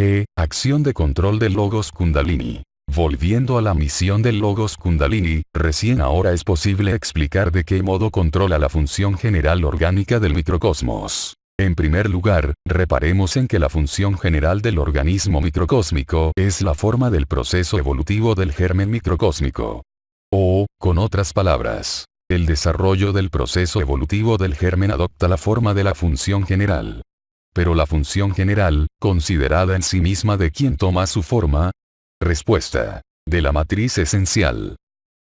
G. Acción de control del Logos Kundalini. Volviendo a la misión del Logos Kundalini, recién ahora es posible explicar de qué modo controla la función general orgánica del microcosmos. En primer lugar, reparemos en que la función general del organismo microcósmico es la forma del proceso evolutivo del germen microcósmico. O, con otras palabras, el desarrollo del proceso evolutivo del germen adopta la forma de la función general. Pero la función general, considerada en sí misma, ¿de quién toma su forma? Respuesta: de la matriz esencial.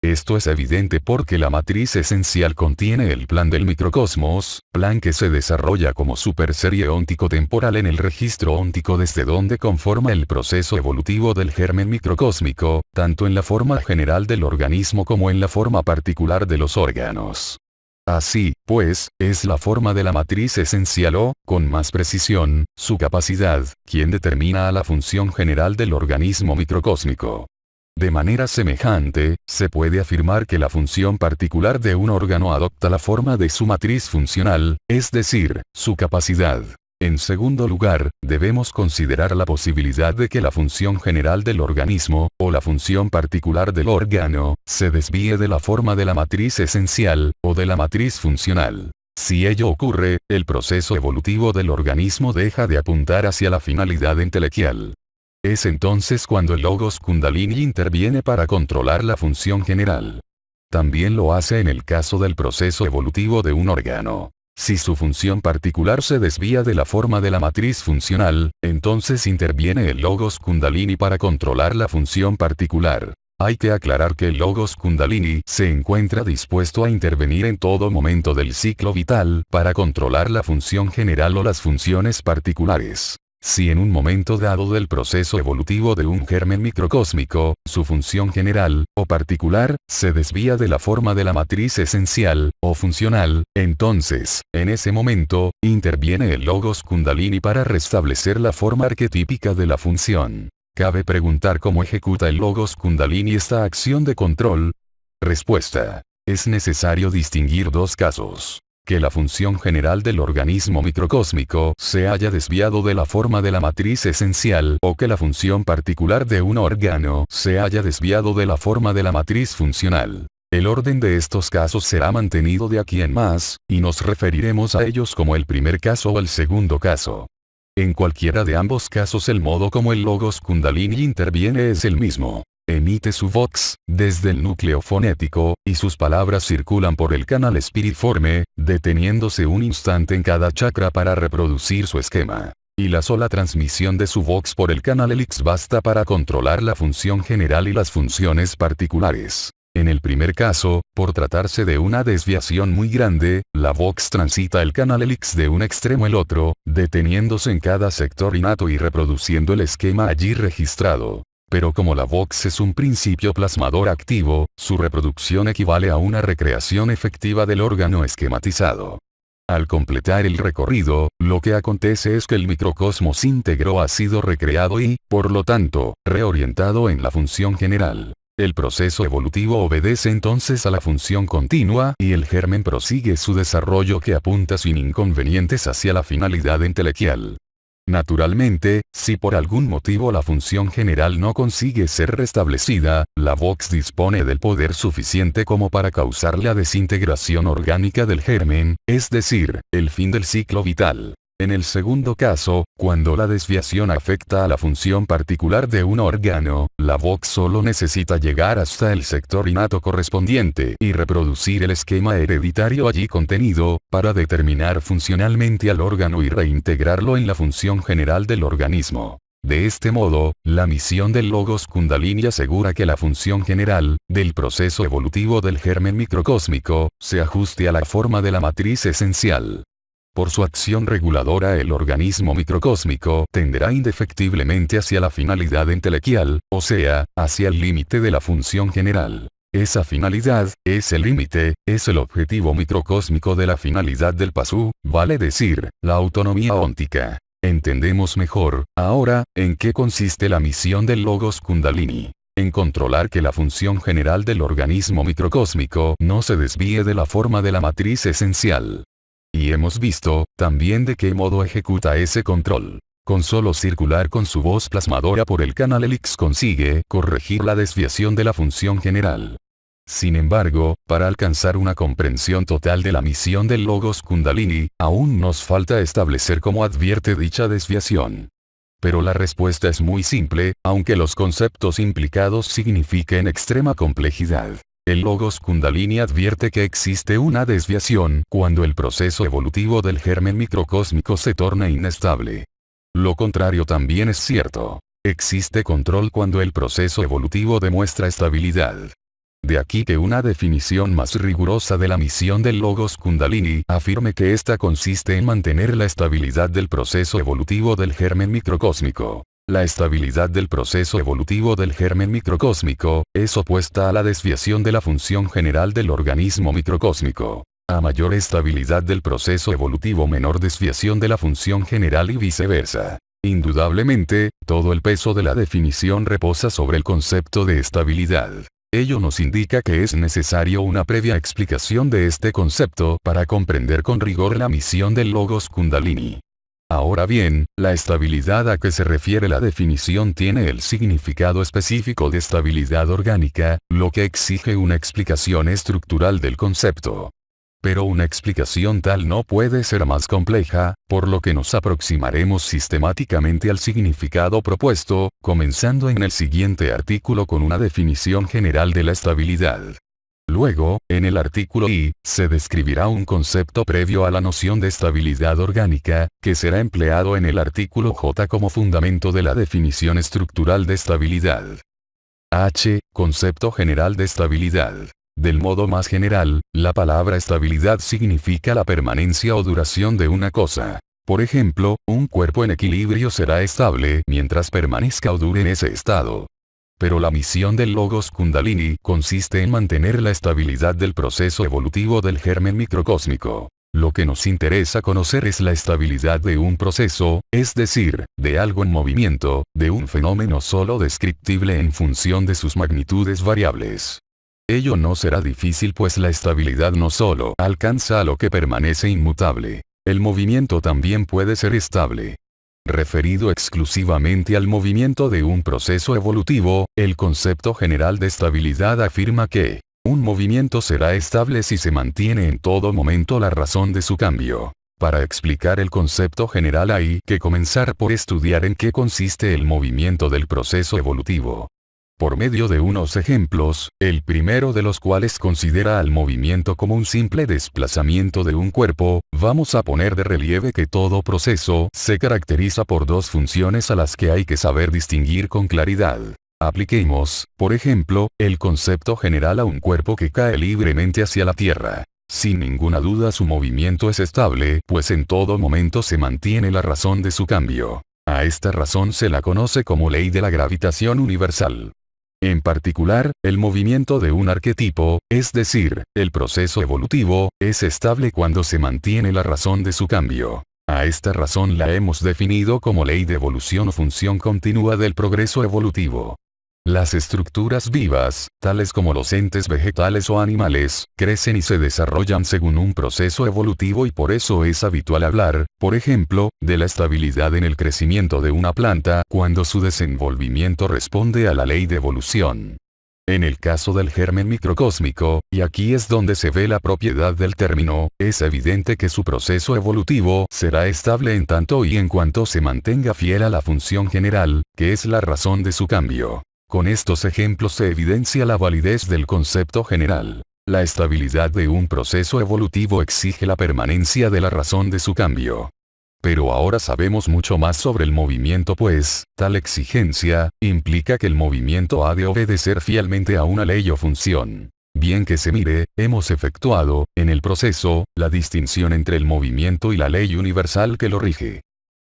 Esto es evidente porque la matriz esencial contiene el plan del microcosmos, plan que se desarrolla como superserie óntico-temporal en el registro óntico desde donde conforma el proceso evolutivo del germen microcósmico, tanto en la forma general del organismo como en la forma particular de los órganos. Así, pues, es la forma de la matriz esencial o, con más precisión, su capacidad, quien determina a la función general del organismo microcósmico. De manera semejante, se puede afirmar que la función particular de un órgano adopta la forma de su matriz funcional, es decir, su capacidad. En segundo lugar, debemos considerar la posibilidad de que la función general del organismo, o la función particular del órgano, se desvíe de la forma de la matriz esencial, o de la matriz funcional. Si ello ocurre, el proceso evolutivo del organismo deja de apuntar hacia la finalidad intelectual. Es entonces cuando el Logos Kundalini interviene para controlar la función general. También lo hace en el caso del proceso evolutivo de un órgano. Si su función particular se desvía de la forma de la matriz funcional, entonces interviene el Logos Kundalini para controlar la función particular. Hay que aclarar que el Logos Kundalini se encuentra dispuesto a intervenir en todo momento del ciclo vital para controlar la función general o las funciones particulares. Si en un momento dado del proceso evolutivo de un germen microcósmico, su función general, o particular, se desvía de la forma de la matriz esencial, o funcional, entonces, en ese momento, interviene el Logos Kundalini para restablecer la forma arquetípica de la función. Cabe preguntar cómo ejecuta el Logos Kundalini esta acción de control. Respuesta: es necesario distinguir dos casos. Que la función general del organismo microcósmico se haya desviado de la forma de la matriz esencial o que la función particular de un órgano se haya desviado de la forma de la matriz funcional. El orden de estos casos será mantenido de aquí en más, y nos referiremos a ellos como el primer caso o el segundo caso. En cualquiera de ambos casos el modo como el Logos Kundalini interviene es el mismo. Emite su vox, desde el núcleo fonético, y sus palabras circulan por el canal espiriforme, deteniéndose un instante en cada chakra para reproducir su esquema. Y la sola transmisión de su vox por el canal helix basta para controlar la función general y las funciones particulares. En el primer caso, por tratarse de una desviación muy grande, la vox transita el canal helix de un extremo al otro, deteniéndose en cada sector innato y reproduciendo el esquema allí registrado. Pero como la vox es un principio plasmador activo, su reproducción equivale a una recreación efectiva del órgano esquematizado. Al completar el recorrido, lo que acontece es que el microcosmos íntegro ha sido recreado y, por lo tanto, reorientado en la función general. El proceso evolutivo obedece entonces a la función continua y el germen prosigue su desarrollo que apunta sin inconvenientes hacia la finalidad intelectual. Naturalmente, si por algún motivo la función general no consigue ser restablecida, la vox dispone del poder suficiente como para causar la desintegración orgánica del germen, es decir, el fin del ciclo vital. En el segundo caso, cuando la desviación afecta a la función particular de un órgano, la vox solo necesita llegar hasta el sector innato correspondiente y reproducir el esquema hereditario allí contenido, para determinar funcionalmente al órgano y reintegrarlo en la función general del organismo. De este modo, la misión del Logos Kundalini asegura que la función general, del proceso evolutivo del germen microcósmico, se ajuste a la forma de la matriz esencial. Por su acción reguladora el organismo microcósmico tenderá indefectiblemente hacia la finalidad intelectual, o sea, hacia el límite de la función general. Esa finalidad, ese límite, es el objetivo microcósmico de la finalidad del pasú, vale decir, la autonomía óntica. Entendemos mejor, ahora, en qué consiste la misión del Logos Kundalini. En controlar que la función general del organismo microcósmico no se desvíe de la forma de la matriz esencial. Y hemos visto, también de qué modo ejecuta ese control. Con solo circular con su voz plasmadora por el canal Helix consigue corregir la desviación de la función general. Sin embargo, para alcanzar una comprensión total de la misión del Logos Kundalini, aún nos falta establecer cómo advierte dicha desviación. Pero la respuesta es muy simple, aunque los conceptos implicados signifiquen extrema complejidad. El Logos Kundalini advierte que existe una desviación cuando el proceso evolutivo del germen microcósmico se torna inestable. Lo contrario también es cierto. Existe control cuando el proceso evolutivo demuestra estabilidad. De aquí que una definición más rigurosa de la misión del Logos Kundalini afirme que esta consiste en mantener la estabilidad del proceso evolutivo del germen microcósmico. La estabilidad del proceso evolutivo del germen microcósmico es opuesta a la desviación de la función general del organismo microcósmico. A mayor estabilidad del proceso evolutivo, menor desviación de la función general y viceversa. Indudablemente, todo el peso de la definición reposa sobre el concepto de estabilidad. Ello nos indica que es necesario una previa explicación de este concepto para comprender con rigor la misión del Logos Kundalini. Ahora bien, la estabilidad a que se refiere la definición tiene el significado específico de estabilidad orgánica, lo que exige una explicación estructural del concepto. Pero una explicación tal no puede ser más compleja, por lo que nos aproximaremos sistemáticamente al significado propuesto, comenzando en el siguiente artículo con una definición general de la estabilidad. Luego, en el artículo I, se describirá un concepto previo a la noción de estabilidad orgánica, que será empleado en el artículo J como fundamento de la definición estructural de estabilidad. H. Concepto general de estabilidad. Del modo más general, la palabra estabilidad significa la permanencia o duración de una cosa. Por ejemplo, un cuerpo en equilibrio será estable mientras permanezca o dure en ese estado. Pero la misión del Logos Kundalini consiste en mantener la estabilidad del proceso evolutivo del germen microcósmico. Lo que nos interesa conocer es la estabilidad de un proceso, es decir, de algo en movimiento, de un fenómeno solo descriptible en función de sus magnitudes variables. Ello no será difícil pues la estabilidad no solo alcanza a lo que permanece inmutable. El movimiento también puede ser estable. Referido exclusivamente al movimiento de un proceso evolutivo, el concepto general de estabilidad afirma que un movimiento será estable si se mantiene en todo momento la razón de su cambio. Para explicar el concepto general hay que comenzar por estudiar en qué consiste el movimiento del proceso evolutivo. Por medio de unos ejemplos, el primero de los cuales considera al movimiento como un simple desplazamiento de un cuerpo, vamos a poner de relieve que todo proceso se caracteriza por dos funciones a las que hay que saber distinguir con claridad. Apliquemos, por ejemplo, el concepto general a un cuerpo que cae libremente hacia la Tierra. Sin ninguna duda su movimiento es estable, pues en todo momento se mantiene la razón de su cambio. A esta razón se la conoce como ley de la gravitación universal. En particular, el movimiento de un arquetipo, es decir, el proceso evolutivo, es estable cuando se mantiene la razón de su cambio. A esta razón la hemos definido como ley de evolución o función continua del progreso evolutivo. Las estructuras vivas, tales como los entes vegetales o animales, crecen y se desarrollan según un proceso evolutivo y por eso es habitual hablar, por ejemplo, de la estabilidad en el crecimiento de una planta cuando su desenvolvimiento responde a la ley de evolución. En el caso del germen microcósmico, y aquí es donde se ve la propiedad del término, es evidente que su proceso evolutivo será estable en tanto y en cuanto se mantenga fiel a la función general, que es la razón de su cambio. Con estos ejemplos se evidencia la validez del concepto general. La estabilidad de un proceso evolutivo exige la permanencia de la razón de su cambio. Pero ahora sabemos mucho más sobre el movimiento pues, tal exigencia, implica que el movimiento ha de obedecer fielmente a una ley o función. Bien que se mire, hemos efectuado, en el proceso, la distinción entre el movimiento y la ley universal que lo rige.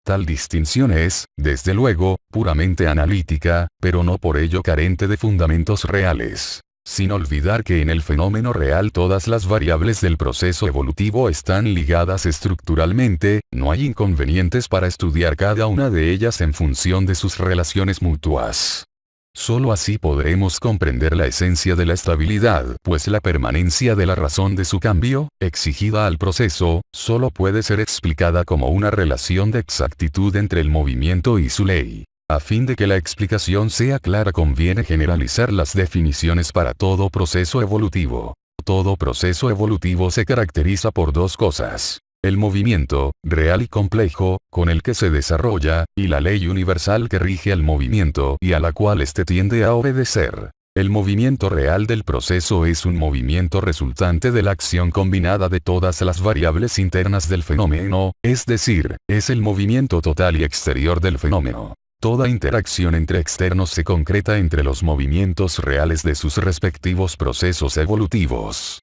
Tal distinción es, desde luego, puramente analítica, pero no por ello carente de fundamentos reales. Sin olvidar que en el fenómeno real todas las variables del proceso evolutivo están ligadas estructuralmente, no hay inconvenientes para estudiar cada una de ellas en función de sus relaciones mutuas. Solo así podremos comprender la esencia de la estabilidad, pues la permanencia de la razón de su cambio, exigida al proceso, solo puede ser explicada como una relación de exactitud entre el movimiento y su ley. A fin de que la explicación sea clara, conviene generalizar las definiciones para todo proceso evolutivo. Todo proceso evolutivo se caracteriza por dos cosas: el movimiento, real y complejo, con el que se desarrolla, y la ley universal que rige al movimiento y a la cual éste tiende a obedecer. El movimiento real del proceso es un movimiento resultante de la acción combinada de todas las variables internas del fenómeno, es decir, es el movimiento total y exterior del fenómeno. Toda interacción entre externos se concreta entre los movimientos reales de sus respectivos procesos evolutivos.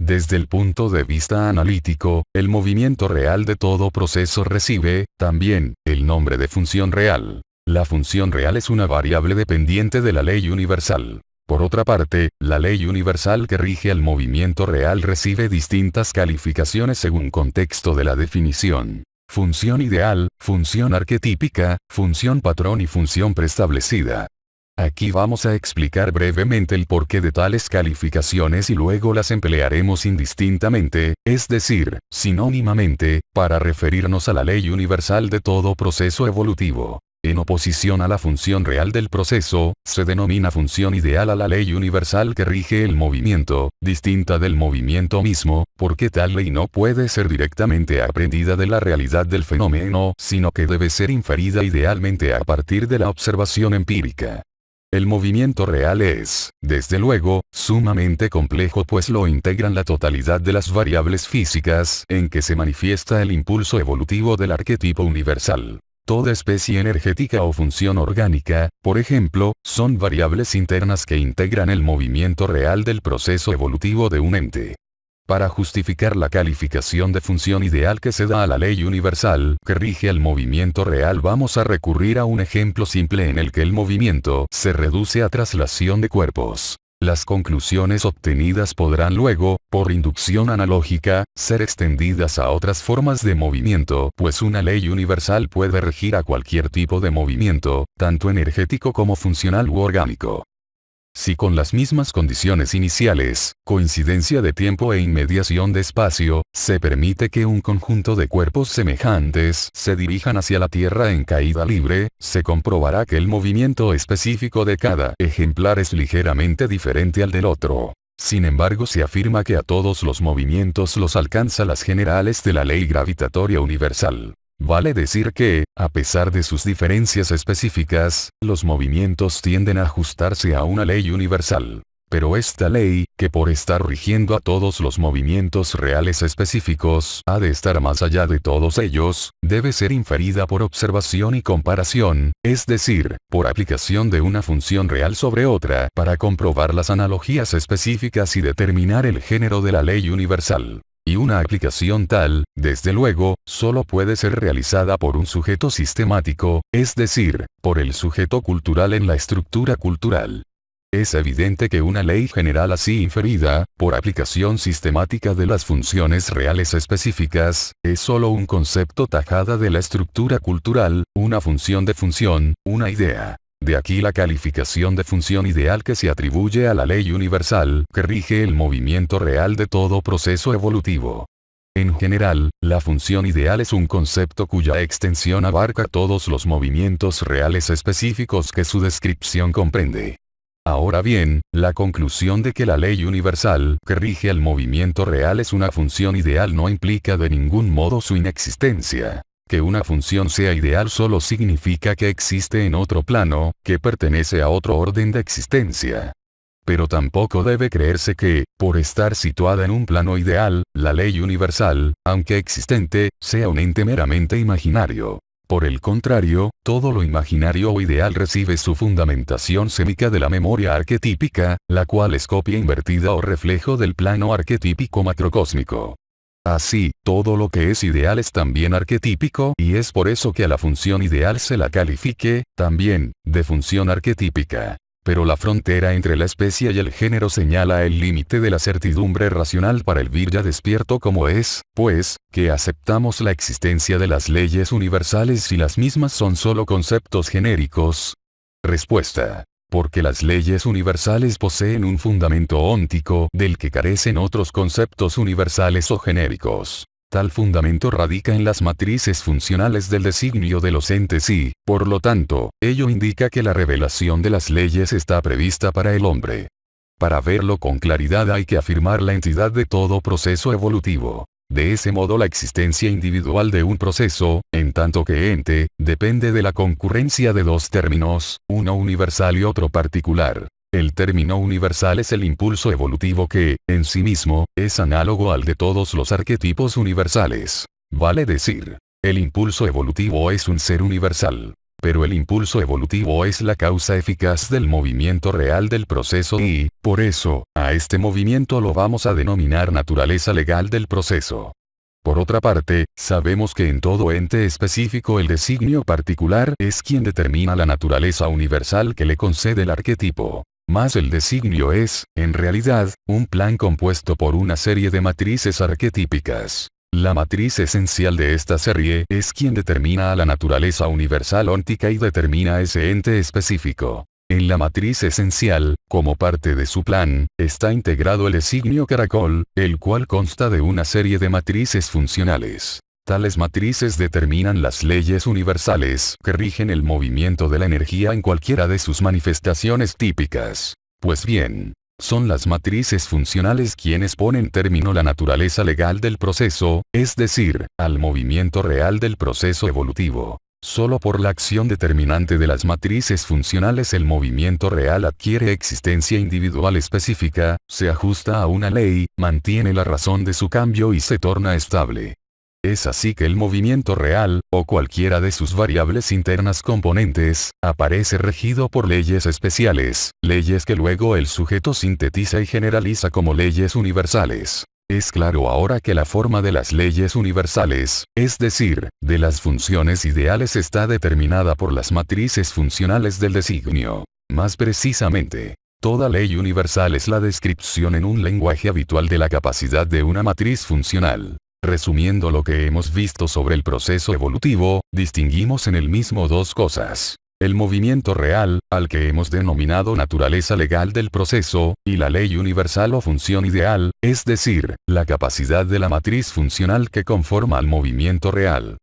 Desde el punto de vista analítico, el movimiento real de todo proceso recibe, también, el nombre de función real. La función real es una variable dependiente de la ley universal. Por otra parte, la ley universal que rige al movimiento real recibe distintas calificaciones según contexto de la definición: función ideal, función arquetípica, función patrón y función preestablecida. Aquí vamos a explicar brevemente el porqué de tales calificaciones y luego las emplearemos indistintamente, es decir, sinónimamente, para referirnos a la ley universal de todo proceso evolutivo. En oposición a la función real del proceso, se denomina función ideal a la ley universal que rige el movimiento, distinta del movimiento mismo, porque tal ley no puede ser directamente aprendida de la realidad del fenómeno, sino que debe ser inferida idealmente a partir de la observación empírica. El movimiento real es, desde luego, sumamente complejo, pues lo integran la totalidad de las variables físicas en que se manifiesta el impulso evolutivo del arquetipo universal. Toda especie energética o función orgánica, por ejemplo, son variables internas que integran el movimiento real del proceso evolutivo de un ente. Para justificar la calificación de función ideal que se da a la ley universal que rige el movimiento real, vamos a recurrir a un ejemplo simple en el que el movimiento se reduce a traslación de cuerpos. Las conclusiones obtenidas podrán luego, por inducción analógica, ser extendidas a otras formas de movimiento, pues una ley universal puede regir a cualquier tipo de movimiento, tanto energético como funcional u orgánico. Si con las mismas condiciones iniciales, coincidencia de tiempo e inmediación de espacio, se permite que un conjunto de cuerpos semejantes se dirijan hacia la Tierra en caída libre, se comprobará que el movimiento específico de cada ejemplar es ligeramente diferente al del otro. Sin embargo, se afirma que a todos los movimientos los alcanza las generales de la ley gravitatoria universal. Vale decir que, a pesar de sus diferencias específicas, los movimientos tienden a ajustarse a una ley universal. Pero esta ley, que por estar rigiendo a todos los movimientos reales específicos, ha de estar más allá de todos ellos, debe ser inferida por observación y comparación, es decir, por aplicación de una función real sobre otra, para comprobar las analogías específicas y determinar el género de la ley universal. Y una aplicación tal, desde luego, solo puede ser realizada por un sujeto sistemático, es decir, por el sujeto cultural en la estructura cultural. Es evidente que una ley general así inferida, por aplicación sistemática de las funciones reales específicas, es solo un concepto tajada de la estructura cultural, una función de función, una idea. De aquí la calificación de función ideal que se atribuye a la ley universal que rige el movimiento real de todo proceso evolutivo. En general, la función ideal es un concepto cuya extensión abarca todos los movimientos reales específicos que su descripción comprende. Ahora bien, la conclusión de que la ley universal que rige el movimiento real es una función ideal no implica de ningún modo su inexistencia. Que una función sea ideal solo significa que existe en otro plano, que pertenece a otro orden de existencia. Pero tampoco debe creerse que, por estar situada en un plano ideal, la ley universal, aunque existente, sea un ente meramente imaginario. Por el contrario, todo lo imaginario o ideal recibe su fundamentación sémica de la memoria arquetípica, la cual es copia invertida o reflejo del plano arquetípico macrocósmico. Así, todo lo que es ideal es también arquetípico y es por eso que a la función ideal se la califique, también, de función arquetípica. Pero la frontera entre la especie y el género señala el límite de la certidumbre racional para el vir ya despierto como es, pues, que aceptamos la existencia de las leyes universales si las mismas son solo conceptos genéricos. Respuesta. porque las leyes universales poseen un fundamento óntico del que carecen otros conceptos universales o genéricos. Tal fundamento radica en las matrices funcionales del designio de los entes y, por lo tanto, ello indica que la revelación de las leyes está prevista para el hombre. Para verlo con claridad hay que afirmar la entidad de todo proceso evolutivo. De ese modo la existencia individual de un proceso, en tanto que ente, depende de la concurrencia de dos términos, uno universal y otro particular. El término universal es el impulso evolutivo que, en sí mismo, es análogo al de todos los arquetipos universales. Vale decir, el impulso evolutivo es un ser universal. Pero el impulso evolutivo es la causa eficaz del movimiento real del proceso y, por eso, a este movimiento lo vamos a denominar naturaleza legal del proceso. Por otra parte, sabemos que en todo ente específico el designio particular es quien determina la naturaleza universal que le concede el arquetipo. Mas el designio es, en realidad, un plan compuesto por una serie de matrices arquetípicas. La matriz esencial de esta serie es quien determina a la naturaleza universal óntica y determina ese ente específico. En la matriz esencial, como parte de su plan, está integrado el designio caracol, el cual consta de una serie de matrices funcionales. Tales matrices determinan las leyes universales que rigen el movimiento de la energía en cualquiera de sus manifestaciones típicas. Pues bien, son las matrices funcionales quienes ponen término a la naturaleza legal del proceso, es decir, al movimiento real del proceso evolutivo. Solo por la acción determinante de las matrices funcionales el movimiento real adquiere existencia individual específica, se ajusta a una ley, mantiene la razón de su cambio y se torna estable. Es así que el movimiento real, o cualquiera de sus variables internas componentes, aparece regido por leyes especiales, leyes que luego el sujeto sintetiza y generaliza como leyes universales. Es claro ahora que la forma de las leyes universales, es decir, de las funciones ideales está determinada por las matrices funcionales del designio. Más precisamente, toda ley universal es la descripción en un lenguaje habitual de la capacidad de una matriz funcional. Resumiendo lo que hemos visto sobre el proceso evolutivo, distinguimos en el mismo dos cosas. El movimiento real, al que hemos denominado naturaleza legal del proceso, y la ley universal o función ideal, es decir, la capacidad de la matriz funcional que conforma al movimiento real.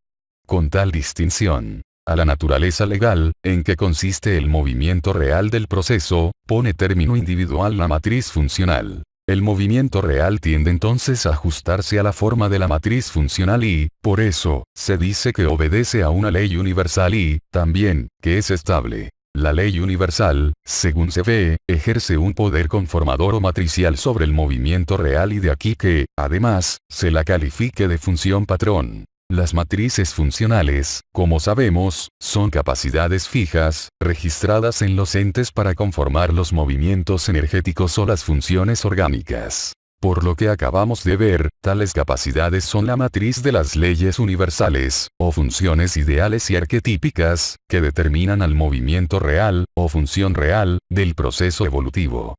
Con tal distinción, a la naturaleza legal, en que consiste el movimiento real del proceso, pone término individual la matriz funcional. El movimiento real tiende entonces a ajustarse a la forma de la matriz funcional y, por eso, se dice que obedece a una ley universal y, también, que es estable. La ley universal, según se ve, ejerce un poder conformador o matricial sobre el movimiento real y de aquí que, además, se la califique de función patrón. Las matrices funcionales, como sabemos, son capacidades fijas, registradas en los entes para conformar los movimientos energéticos o las funciones orgánicas. Por lo que acabamos de ver, tales capacidades son la matriz de las leyes universales, o funciones ideales y arquetípicas, que determinan al movimiento real, o función real, del proceso evolutivo.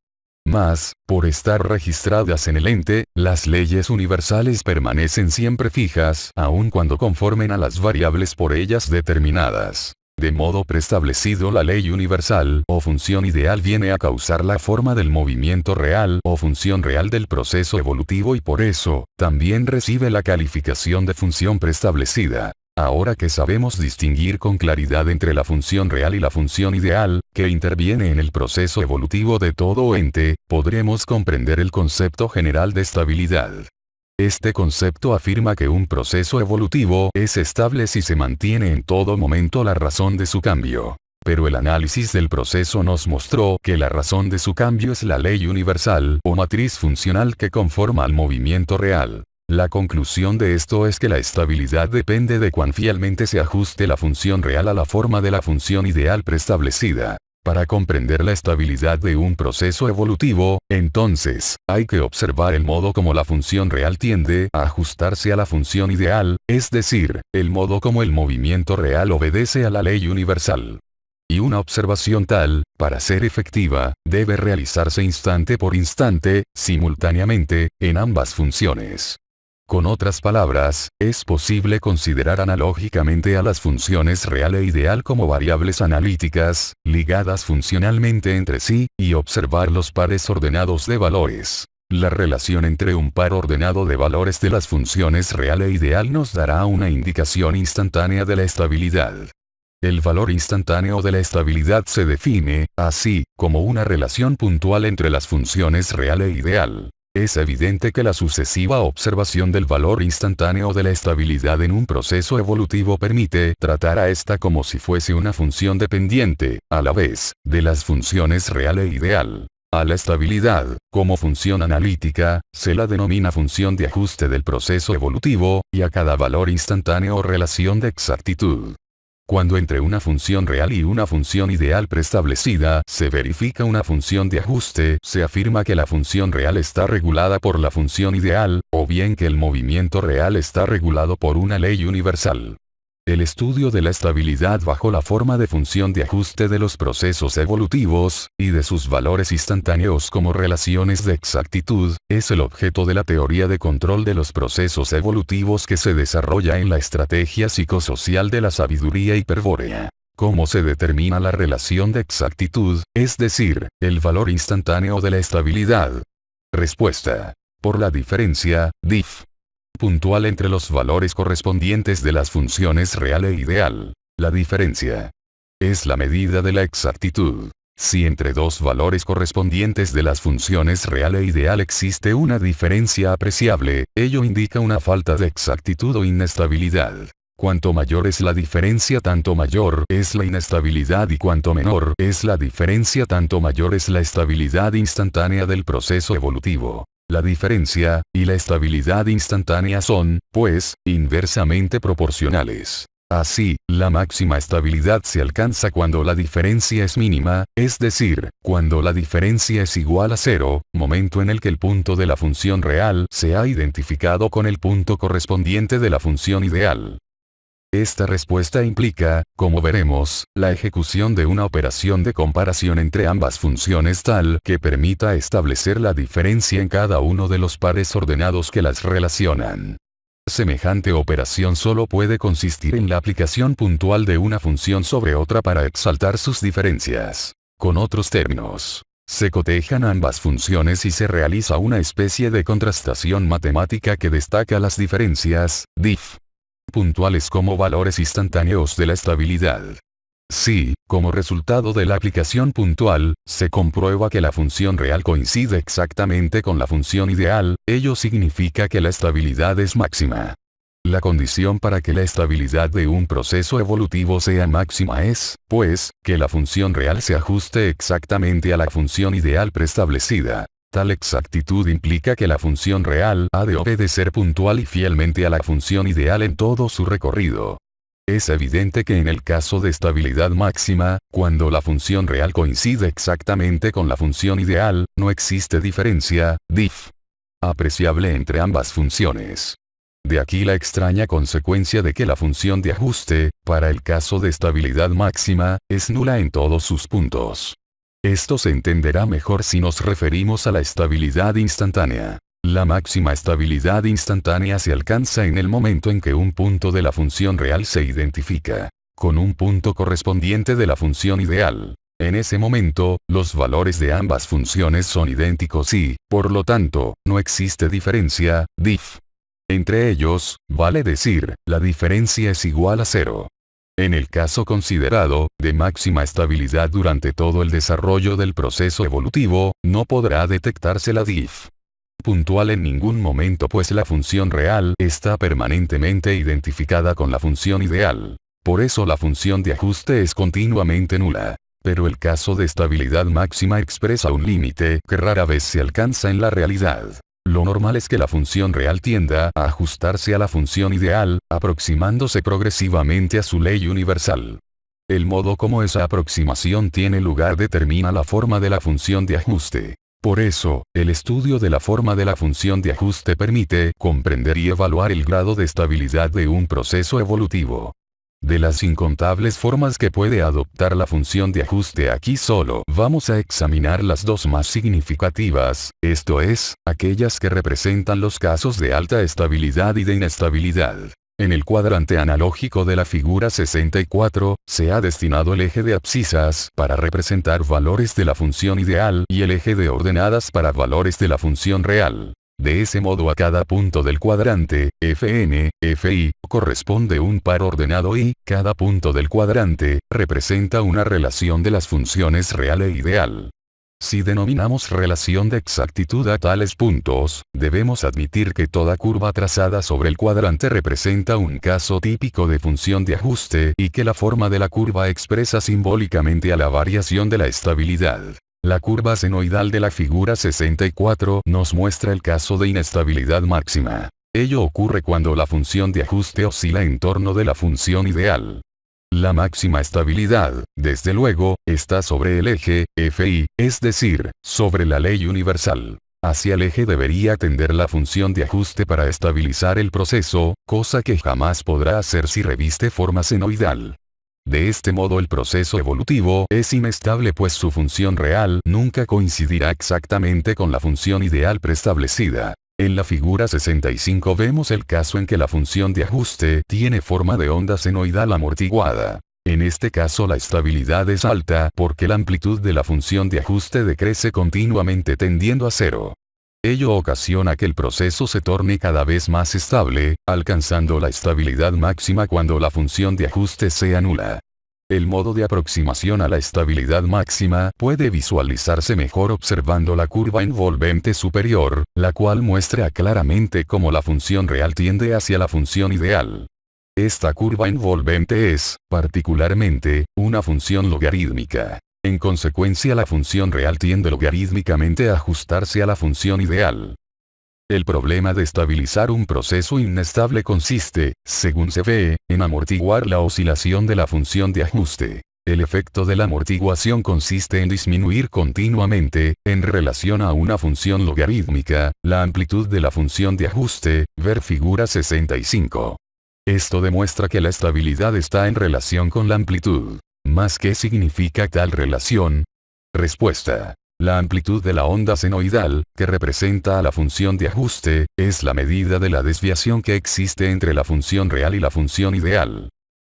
Mas, por estar registradas en el ente, las leyes universales permanecen siempre fijas, aun cuando conformen a las variables por ellas determinadas. De modo preestablecido la ley universal, o función ideal viene a causar la forma del movimiento real, o función real del proceso evolutivo y por eso, también recibe la calificación de función preestablecida. Ahora que sabemos distinguir con claridad entre la función real y la función ideal, que interviene en el proceso evolutivo de todo ente, podremos comprender el concepto general de estabilidad. Este concepto afirma que un proceso evolutivo es estable si se mantiene en todo momento la razón de su cambio. Pero el análisis del proceso nos mostró que la razón de su cambio es la ley universal o matriz funcional que conforma al movimiento real. La conclusión de esto es que la estabilidad depende de cuán fielmente se ajuste la función real a la forma de la función ideal preestablecida. Para comprender la estabilidad de un proceso evolutivo, entonces, hay que observar el modo como la función real tiende a ajustarse a la función ideal, es decir, el modo como el movimiento real obedece a la ley universal. Y una observación tal, para ser efectiva, debe realizarse instante por instante, simultáneamente, en ambas funciones. Con otras palabras, es posible considerar analógicamente a las funciones real e ideal como variables analíticas, ligadas funcionalmente entre sí, y observar los pares ordenados de valores. La relación entre un par ordenado de valores de las funciones real e ideal nos dará una indicación instantánea de la estabilidad. El valor instantáneo de la estabilidad se define, así, como una relación puntual entre las funciones real e ideal. Es evidente que la sucesiva observación del valor instantáneo de la estabilidad en un proceso evolutivo permite tratar a esta como si fuese una función dependiente, a la vez, de las funciones real e ideal. A la estabilidad, como función analítica, se la denomina función de ajuste del proceso evolutivo, y a cada valor instantáneo relación de exactitud. Cuando entre una función real y una función ideal preestablecida se verifica una función de ajuste, se afirma que la función real está regulada por la función ideal, o bien que el movimiento real está regulado por una ley universal. El estudio de la estabilidad bajo la forma de función de ajuste de los procesos evolutivos, y de sus valores instantáneos como relaciones de exactitud, es el objeto de la teoría de control de los procesos evolutivos que se desarrolla en la estrategia psicosocial de la sabiduría hiperbórea. ¿Cómo se determina la relación de exactitud, es decir, el valor instantáneo de la estabilidad? Respuesta. Por la diferencia, dif. Puntual entre los valores correspondientes de las funciones real e ideal. La diferencia es la medida de la exactitud. Si entre dos valores correspondientes de las funciones real e ideal existe una diferencia apreciable, ello indica una falta de exactitud o inestabilidad. Cuanto mayor es la diferencia, tanto mayor es la inestabilidad, y cuanto menor es la diferencia, tanto mayor es la estabilidad instantánea del proceso evolutivo. La diferencia y la estabilidad instantánea son, pues, inversamente proporcionales. Así, la máxima estabilidad se alcanza cuando la diferencia es mínima, es decir, cuando la diferencia es igual a cero, momento en el que el punto de la función real se ha identificado con el punto correspondiente de la función ideal. Esta respuesta implica, como veremos, la ejecución de una operación de comparación entre ambas funciones tal que permita establecer la diferencia en cada uno de los pares ordenados que las relacionan. Semejante operación solo puede consistir en la aplicación puntual de una función sobre otra para exaltar sus diferencias. Con otros términos, se cotejan ambas funciones y se realiza una especie de contrastación matemática que destaca las diferencias, dif. Puntuales como valores instantáneos de la estabilidad. Si, como resultado de la aplicación puntual, se comprueba que la función real coincide exactamente con la función ideal, ello significa que la estabilidad es máxima. La condición para que la estabilidad de un proceso evolutivo sea máxima es, pues, que la función real se ajuste exactamente a la función ideal preestablecida. Tal exactitud implica que la función real ha de obedecer puntual y fielmente a la función ideal en todo su recorrido. Es evidente que en el caso de estabilidad máxima, cuando la función real coincide exactamente con la función ideal, no existe diferencia, dif. Apreciable entre ambas funciones. De aquí la extraña consecuencia de que la función de ajuste, para el caso de estabilidad máxima, es nula en todos sus puntos. Esto se entenderá mejor si nos referimos a la estabilidad instantánea. La máxima estabilidad instantánea se alcanza en el momento en que un punto de la función real se identifica con un punto correspondiente de la función ideal. En ese momento, los valores de ambas funciones son idénticos y, por lo tanto, no existe diferencia, dif. Entre ellos, vale decir, la diferencia es igual a cero. En el caso considerado, de máxima estabilidad durante todo el desarrollo del proceso evolutivo, no podrá detectarse la dif. Puntual en ningún momento, pues la función real está permanentemente identificada con la función ideal. Por eso la función de ajuste es continuamente nula. Pero el caso de estabilidad máxima expresa un límite que rara vez se alcanza en la realidad. Lo normal es que la función real tienda a ajustarse a la función ideal, aproximándose progresivamente a su ley universal. El modo como esa aproximación tiene lugar determina la forma de la función de ajuste. Por eso, el estudio de la forma de la función de ajuste permite comprender y evaluar el grado de estabilidad de un proceso evolutivo. De las incontables formas que puede adoptar la función de ajuste, aquí solo vamos a examinar las dos más significativas, esto es, aquellas que representan los casos de alta estabilidad y de inestabilidad. En el cuadrante analógico de la figura 64, se ha destinado el eje de abscisas para representar valores de la función ideal y el eje de ordenadas para valores de la función real. De ese modo a cada punto del cuadrante, Fn, Fi, corresponde un par ordenado y, cada punto del cuadrante, representa una relación de las funciones real e ideal. Si denominamos relación de exactitud a tales puntos, debemos admitir que toda curva trazada sobre el cuadrante representa un caso típico de función de ajuste y que la forma de la curva expresa simbólicamente a la variación de la estabilidad. La curva senoidal de la figura 64 nos muestra el caso de inestabilidad máxima. Ello ocurre cuando la función de ajuste oscila en torno de la función ideal. La máxima estabilidad, desde luego, está sobre el eje, Fi, es decir, sobre la ley universal. Hacia el eje debería tender la función de ajuste para estabilizar el proceso, cosa que jamás podrá hacer si reviste forma senoidal. De este modo el proceso evolutivo es inestable pues su función real nunca coincidirá exactamente con la función ideal preestablecida. En la figura 65 vemos el caso en que la función de ajuste tiene forma de onda senoidal amortiguada. En este caso la estabilidad es alta porque la amplitud de la función de ajuste decrece continuamente tendiendo a cero. Ello ocasiona que el proceso se torne cada vez más estable, alcanzando la estabilidad máxima cuando la función de ajuste sea nula. El modo de aproximación a la estabilidad máxima puede visualizarse mejor observando la curva envolvente superior, la cual muestra claramente cómo la función real tiende hacia la función ideal. Esta curva envolvente es, particularmente, una función logarítmica. En consecuencia la función real tiende logarítmicamente a ajustarse a la función ideal. El problema de estabilizar un proceso inestable consiste, según se ve, en amortiguar la oscilación de la función de ajuste. El efecto de la amortiguación consiste en disminuir continuamente, en relación a una función logarítmica, la amplitud de la función de ajuste, ver figura 65. Esto demuestra que la estabilidad está en relación con la amplitud. ¿Más qué significa tal relación? Respuesta. La amplitud de la onda senoidal, que representa a la función de ajuste, es la medida de la desviación que existe entre la función real y la función ideal.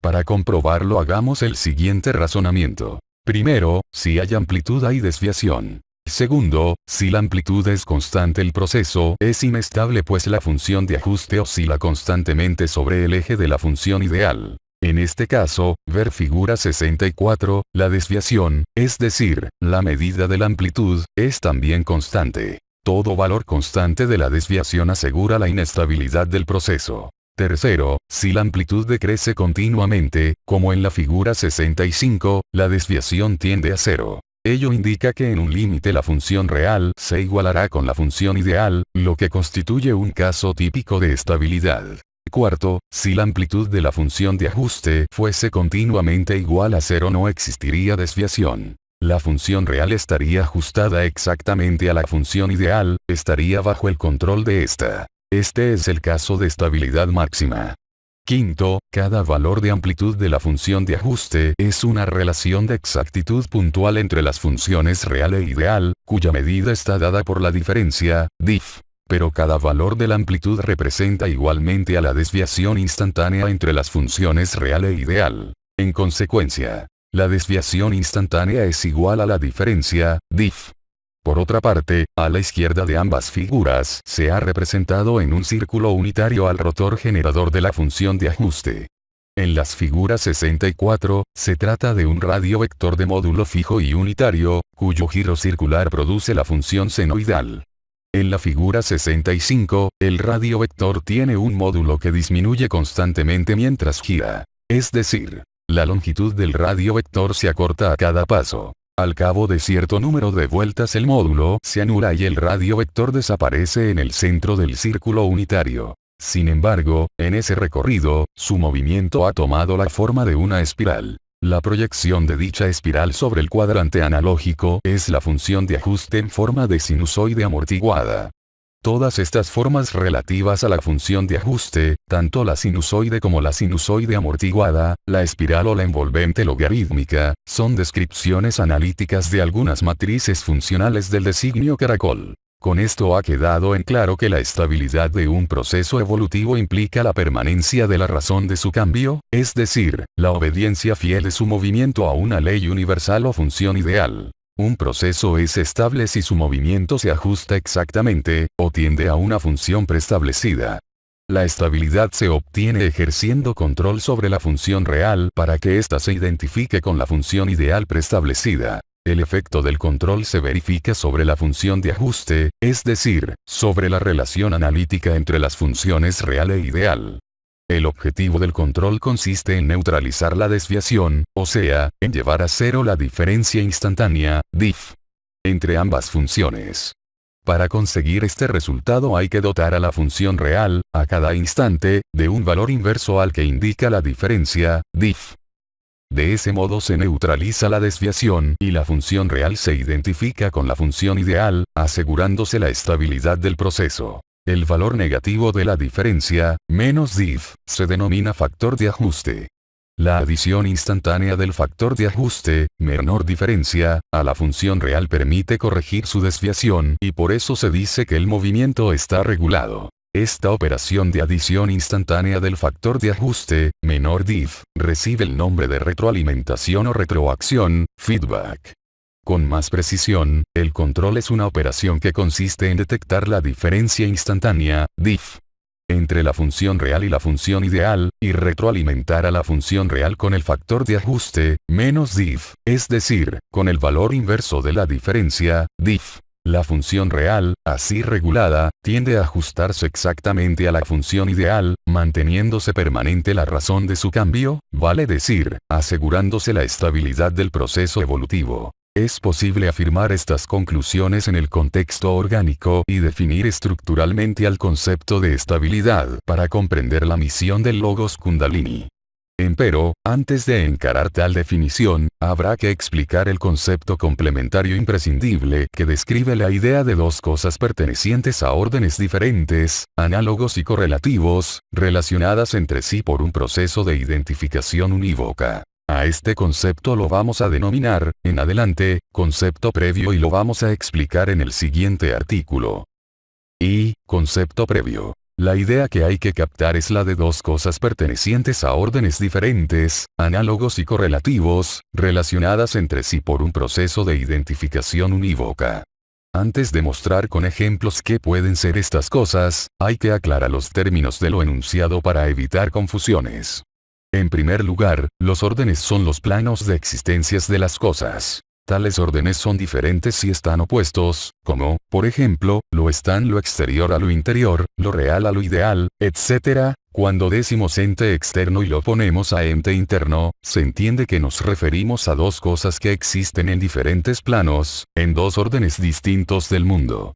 Para comprobarlo hagamos el siguiente razonamiento. Primero, si hay amplitud hay desviación. Segundo, si la amplitud es constante el proceso es inestable pues la función de ajuste oscila constantemente sobre el eje de la función ideal. En este caso, ver figura 64, la desviación, es decir, la medida de la amplitud, es también constante. Todo valor constante de la desviación asegura la inestabilidad del proceso. Tercero, si la amplitud decrece continuamente, como en la figura 65, la desviación tiende a cero. Ello indica que en un límite la función real se igualará con la función ideal, lo que constituye un caso típico de estabilidad. Cuarto, si la amplitud de la función de ajuste fuese continuamente igual a cero no existiría desviación. La función real estaría ajustada exactamente a la función ideal, estaría bajo el control de esta. Este es el caso de estabilidad máxima. Quinto, cada valor de amplitud de la función de ajuste es una relación de exactitud puntual entre las funciones real e ideal, cuya medida está dada por la diferencia, dif. Pero cada valor de la amplitud representa igualmente a la desviación instantánea entre las funciones real e ideal. En consecuencia, la desviación instantánea es igual a la diferencia, dif. Por otra parte, a la izquierda de ambas figuras se ha representado en un círculo unitario al rotor generador de la función de ajuste. En las figuras 64, se trata de un radio vector de módulo fijo y unitario, cuyo giro circular produce la función senoidal. En la figura 65, el radio vector tiene un módulo que disminuye constantemente mientras gira. Es decir, la longitud del radio vector se acorta a cada paso. Al cabo de cierto número de vueltas el módulo se anula y el radio vector desaparece en el centro del círculo unitario. Sin embargo, en ese recorrido, su movimiento ha tomado la forma de una espiral. La proyección de dicha espiral sobre el cuadrante analógico es la función de ajuste en forma de sinusoide amortiguada. Todas estas formas relativas a la función de ajuste, tanto la sinusoide como la sinusoide amortiguada, la espiral o la envolvente logarítmica, son descripciones analíticas de algunas matrices funcionales del designio caracol. Con esto ha quedado en claro que la estabilidad de un proceso evolutivo implica la permanencia de la razón de su cambio, es decir, la obediencia fiel de su movimiento a una ley universal o función ideal. Un proceso es estable si su movimiento se ajusta exactamente, o tiende a una función preestablecida. La estabilidad se obtiene ejerciendo control sobre la función real para que ésta se identifique con la función ideal preestablecida. El efecto del control se verifica sobre la función de ajuste, es decir, sobre la relación analítica entre las funciones real e ideal. El objetivo del control consiste en neutralizar la desviación, o sea, en llevar a cero la diferencia instantánea, dif, entre ambas funciones. Para conseguir este resultado hay que dotar a la función real, a cada instante, de un valor inverso al que indica la diferencia, dif. De ese modo se neutraliza la desviación y la función real se identifica con la función ideal, asegurándose la estabilidad del proceso. El valor negativo de la diferencia, menos dif, se denomina factor de ajuste. La adición instantánea del factor de ajuste, menor diferencia, a la función real permite corregir su desviación y por eso se dice que el movimiento está regulado. Esta operación de adición instantánea del factor de ajuste, menor dif, recibe el nombre de retroalimentación o retroacción, feedback. Con más precisión, el control es una operación que consiste en detectar la diferencia instantánea, dif, entre la función real y la función ideal, y retroalimentar a la función real con el factor de ajuste, menos dif, es decir, con el valor inverso de la diferencia, dif. La función real, así regulada, tiende a ajustarse exactamente a la función ideal, manteniéndose permanente la razón de su cambio, vale decir, asegurándose la estabilidad del proceso evolutivo. Es posible afirmar estas conclusiones en el contexto orgánico y definir estructuralmente al concepto de estabilidad para comprender la misión del Logos Kundalini. Empero, antes de encarar tal definición, habrá que explicar el concepto complementario imprescindible que describe la idea de dos cosas pertenecientes a órdenes diferentes, análogos y correlativos, relacionadas entre sí por un proceso de identificación unívoca. A este concepto lo vamos a denominar, en adelante, concepto previo y lo vamos a explicar en el siguiente artículo. Y, concepto previo. La idea que hay que captar es la de dos cosas pertenecientes a órdenes diferentes, análogos y correlativos, relacionadas entre sí por un proceso de identificación unívoca. Antes de mostrar con ejemplos qué pueden ser estas cosas, hay que aclarar los términos de lo enunciado para evitar confusiones. En primer lugar, los órdenes son los planos de existencias de las cosas. Tales órdenes son diferentes si están opuestos, como, por ejemplo, lo están lo exterior a lo interior, lo real a lo ideal, etc. Cuando decimos ente externo y lo ponemos a ente interno, se entiende que nos referimos a dos cosas que existen en diferentes planos, en dos órdenes distintos del mundo.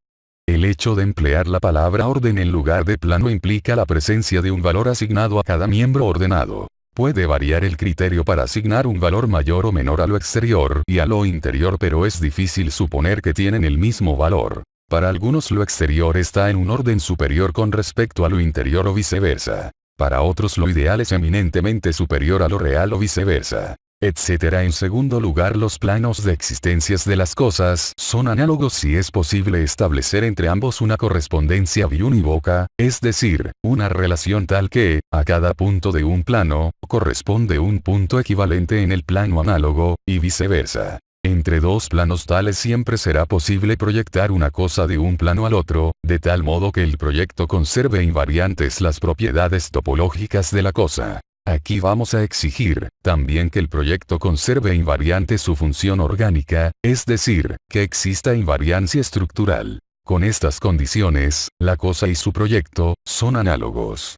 El hecho de emplear la palabra orden en lugar de plano implica la presencia de un valor asignado a cada miembro ordenado. Puede variar el criterio para asignar un valor mayor o menor a lo exterior y a lo interior, pero es difícil suponer que tienen el mismo valor. Para algunos lo exterior está en un orden superior con respecto a lo interior o viceversa. Para otros lo ideal es eminentemente superior a lo real o viceversa, etc. En segundo lugar, los planos de existencias de las cosas son análogos si es posible establecer entre ambos una correspondencia biunívoca, es decir, una relación tal que, a cada punto de un plano, corresponde un punto equivalente en el plano análogo, y viceversa. Entre dos planos tales siempre será posible proyectar una cosa de un plano al otro, de tal modo que el proyecto conserve invariantes las propiedades topológicas de la cosa. Aquí vamos a exigir, también que el proyecto conserve invariante su función orgánica, es decir, que exista invariancia estructural. Con estas condiciones, la cosa y su proyecto, son análogos.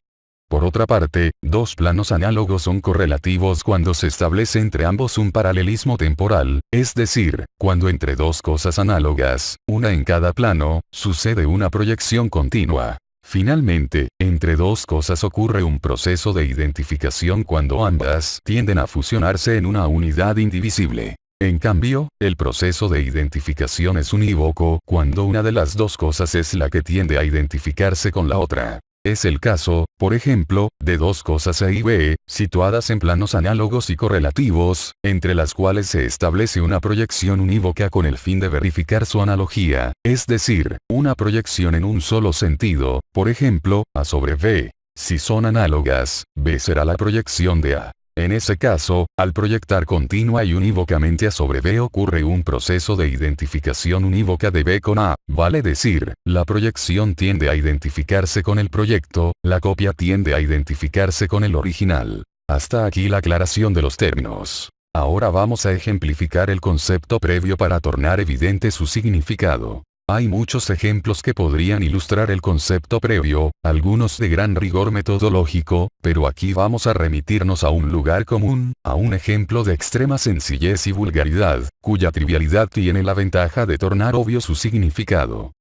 Por otra parte, dos planos análogos son correlativos cuando se establece entre ambos un paralelismo temporal, es decir, cuando entre dos cosas análogas, una en cada plano, sucede una proyección continua. Finalmente, entre dos cosas ocurre un proceso de identificación cuando ambas tienden a fusionarse en una unidad indivisible. En cambio, el proceso de identificación es unívoco cuando una de las dos cosas es la que tiende a identificarse con la otra. Es el caso, por ejemplo, de dos cosas A y B, situadas en planos análogos y correlativos, entre las cuales se establece una proyección unívoca con el fin de verificar su analogía, es decir, una proyección en un solo sentido, por ejemplo, A sobre B. Si son análogas, B será la proyección de A. En ese caso, al proyectar continua y unívocamente A sobre B ocurre un proceso de identificación unívoca de B con A, vale decir, la proyección tiende a identificarse con el proyecto, la copia tiende a identificarse con el original. Hasta aquí la aclaración de los términos. Ahora vamos a ejemplificar el concepto previo para tornar evidente su significado. Hay muchos ejemplos que podrían ilustrar el concepto previo, algunos de gran rigor metodológico, pero aquí vamos a remitirnos a un lugar común, a un ejemplo de extrema sencillez y vulgaridad, cuya trivialidad tiene la ventaja de tornar obvio su significado.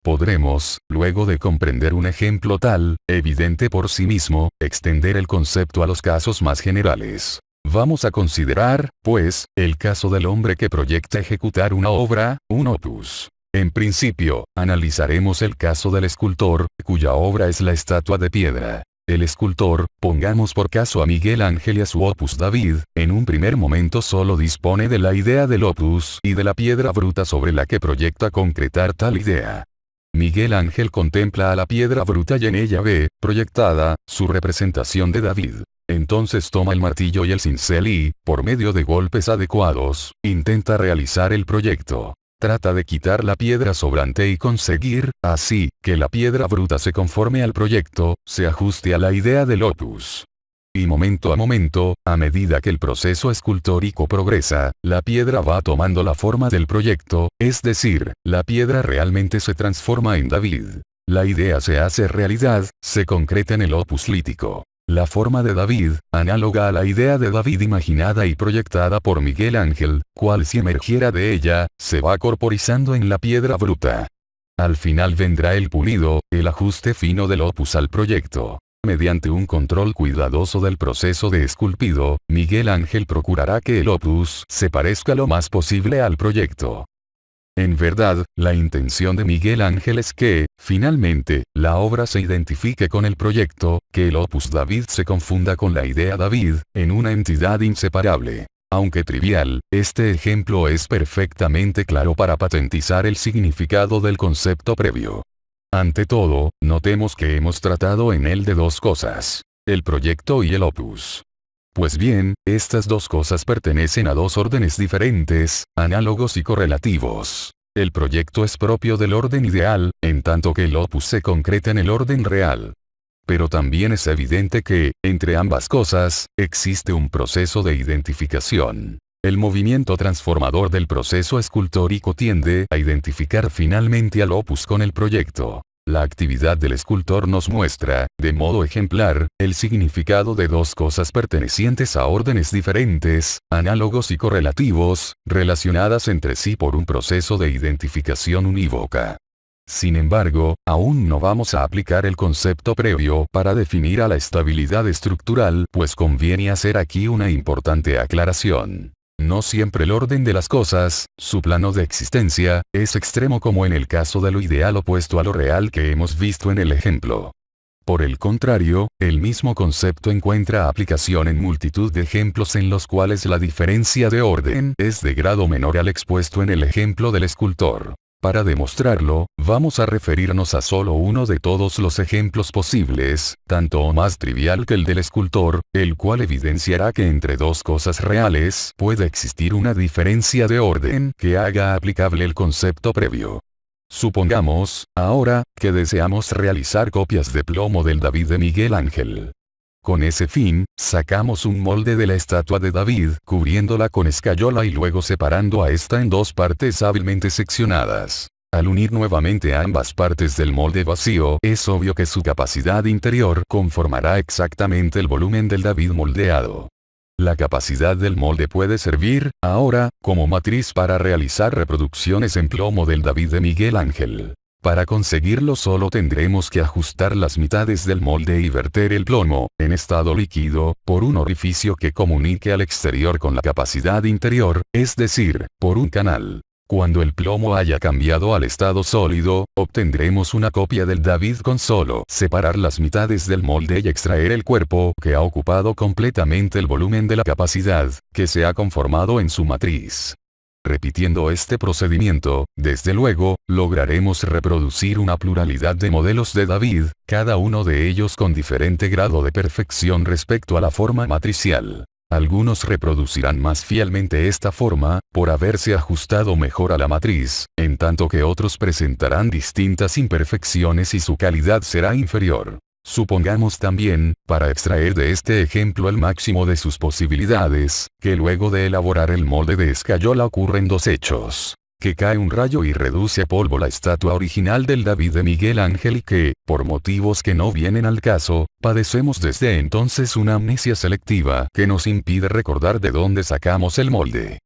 Podremos, luego de comprender un ejemplo tal, evidente por sí mismo, extender el concepto a los casos más generales. Vamos a considerar, pues, el caso del hombre que proyecta ejecutar una obra, un opus. En principio, analizaremos el caso del escultor, cuya obra es la estatua de piedra. El escultor, pongamos por caso a Miguel Ángel y a su opus David, en un primer momento solo dispone de la idea del opus y de la piedra bruta sobre la que proyecta concretar tal idea. Miguel Ángel contempla a la piedra bruta y en ella ve, proyectada, su representación de David. Entonces toma el martillo y el cincel y, por medio de golpes adecuados, intenta realizar el proyecto. Trata de quitar la piedra sobrante y conseguir, así, que la piedra bruta se conforme al proyecto, se ajuste a la idea del opus. Y momento a momento, a medida que el proceso escultórico progresa, la piedra va tomando la forma del proyecto, es decir, la piedra realmente se transforma en David. La idea se hace realidad, se concreta en el opus lítico. La forma de David, análoga a la idea de David imaginada y proyectada por Miguel Ángel, cual si emergiera de ella, se va corporizando en la piedra bruta. Al final vendrá el pulido, el ajuste fino del opus al proyecto. Mediante un control cuidadoso del proceso de esculpido, Miguel Ángel procurará que el opus se parezca lo más posible al proyecto. En verdad, la intención de Miguel Ángel es que, finalmente, la obra se identifique con el proyecto, que el opus David se confunda con la idea David, en una entidad inseparable. Aunque trivial, este ejemplo es perfectamente claro para patentizar el significado del concepto previo. Ante todo, notemos que hemos tratado en él de dos cosas: el proyecto y el opus. Pues bien, estas dos cosas pertenecen a dos órdenes diferentes, análogos y correlativos. El proyecto es propio del orden ideal, en tanto que el opus se concreta en el orden real. Pero también es evidente que, entre ambas cosas, existe un proceso de identificación. El movimiento transformador del proceso escultórico tiende a identificar finalmente al opus con el proyecto. La actividad del escultor nos muestra, de modo ejemplar, el significado de dos cosas pertenecientes a órdenes diferentes, análogos y correlativos, relacionadas entre sí por un proceso de identificación unívoca. Sin embargo, aún no vamos a aplicar el concepto previo para definir a la estabilidad estructural, pues conviene hacer aquí una importante aclaración. No siempre el orden de las cosas, su plano de existencia, es extremo como en el caso de lo ideal opuesto a lo real que hemos visto en el ejemplo. Por el contrario, el mismo concepto encuentra aplicación en multitud de ejemplos en los cuales la diferencia de orden es de grado menor al expuesto en el ejemplo del escultor. Para demostrarlo, vamos a referirnos a solo uno de todos los ejemplos posibles, tanto o más trivial que el del escultor, el cual evidenciará que entre dos cosas reales puede existir una diferencia de orden que haga aplicable el concepto previo. Supongamos, ahora, que deseamos realizar copias de plomo del David de Miguel Ángel. Con ese fin, sacamos un molde de la estatua de David, cubriéndola con escayola y luego separando a esta en dos partes hábilmente seccionadas. Al unir nuevamente ambas partes del molde vacío, es obvio que su capacidad interior conformará exactamente el volumen del David moldeado. La capacidad del molde puede servir, ahora, como matriz para realizar reproducciones en plomo del David de Miguel Ángel. Para conseguirlo solo tendremos que ajustar las mitades del molde y verter el plomo, en estado líquido, por un orificio que comunique al exterior con la capacidad interior, es decir, por un canal. Cuando el plomo haya cambiado al estado sólido, obtendremos una copia del David con solo separar las mitades del molde y extraer el cuerpo que ha ocupado completamente el volumen de la capacidad, que se ha conformado en su matriz. Repitiendo este procedimiento, desde luego, lograremos reproducir una pluralidad de modelos de David, cada uno de ellos con diferente grado de perfección respecto a la forma matricial. Algunos reproducirán más fielmente esta forma, por haberse ajustado mejor a la matriz, en tanto que otros presentarán distintas imperfecciones y su calidad será inferior. Supongamos también, para extraer de este ejemplo el máximo de sus posibilidades, que luego de elaborar el molde de escayola ocurren dos hechos. Que cae un rayo y reduce a polvo la estatua original del David de Miguel Ángel y que, por motivos que no vienen al caso, padecemos desde entonces una amnesia selectiva que nos impide recordar de dónde sacamos el molde.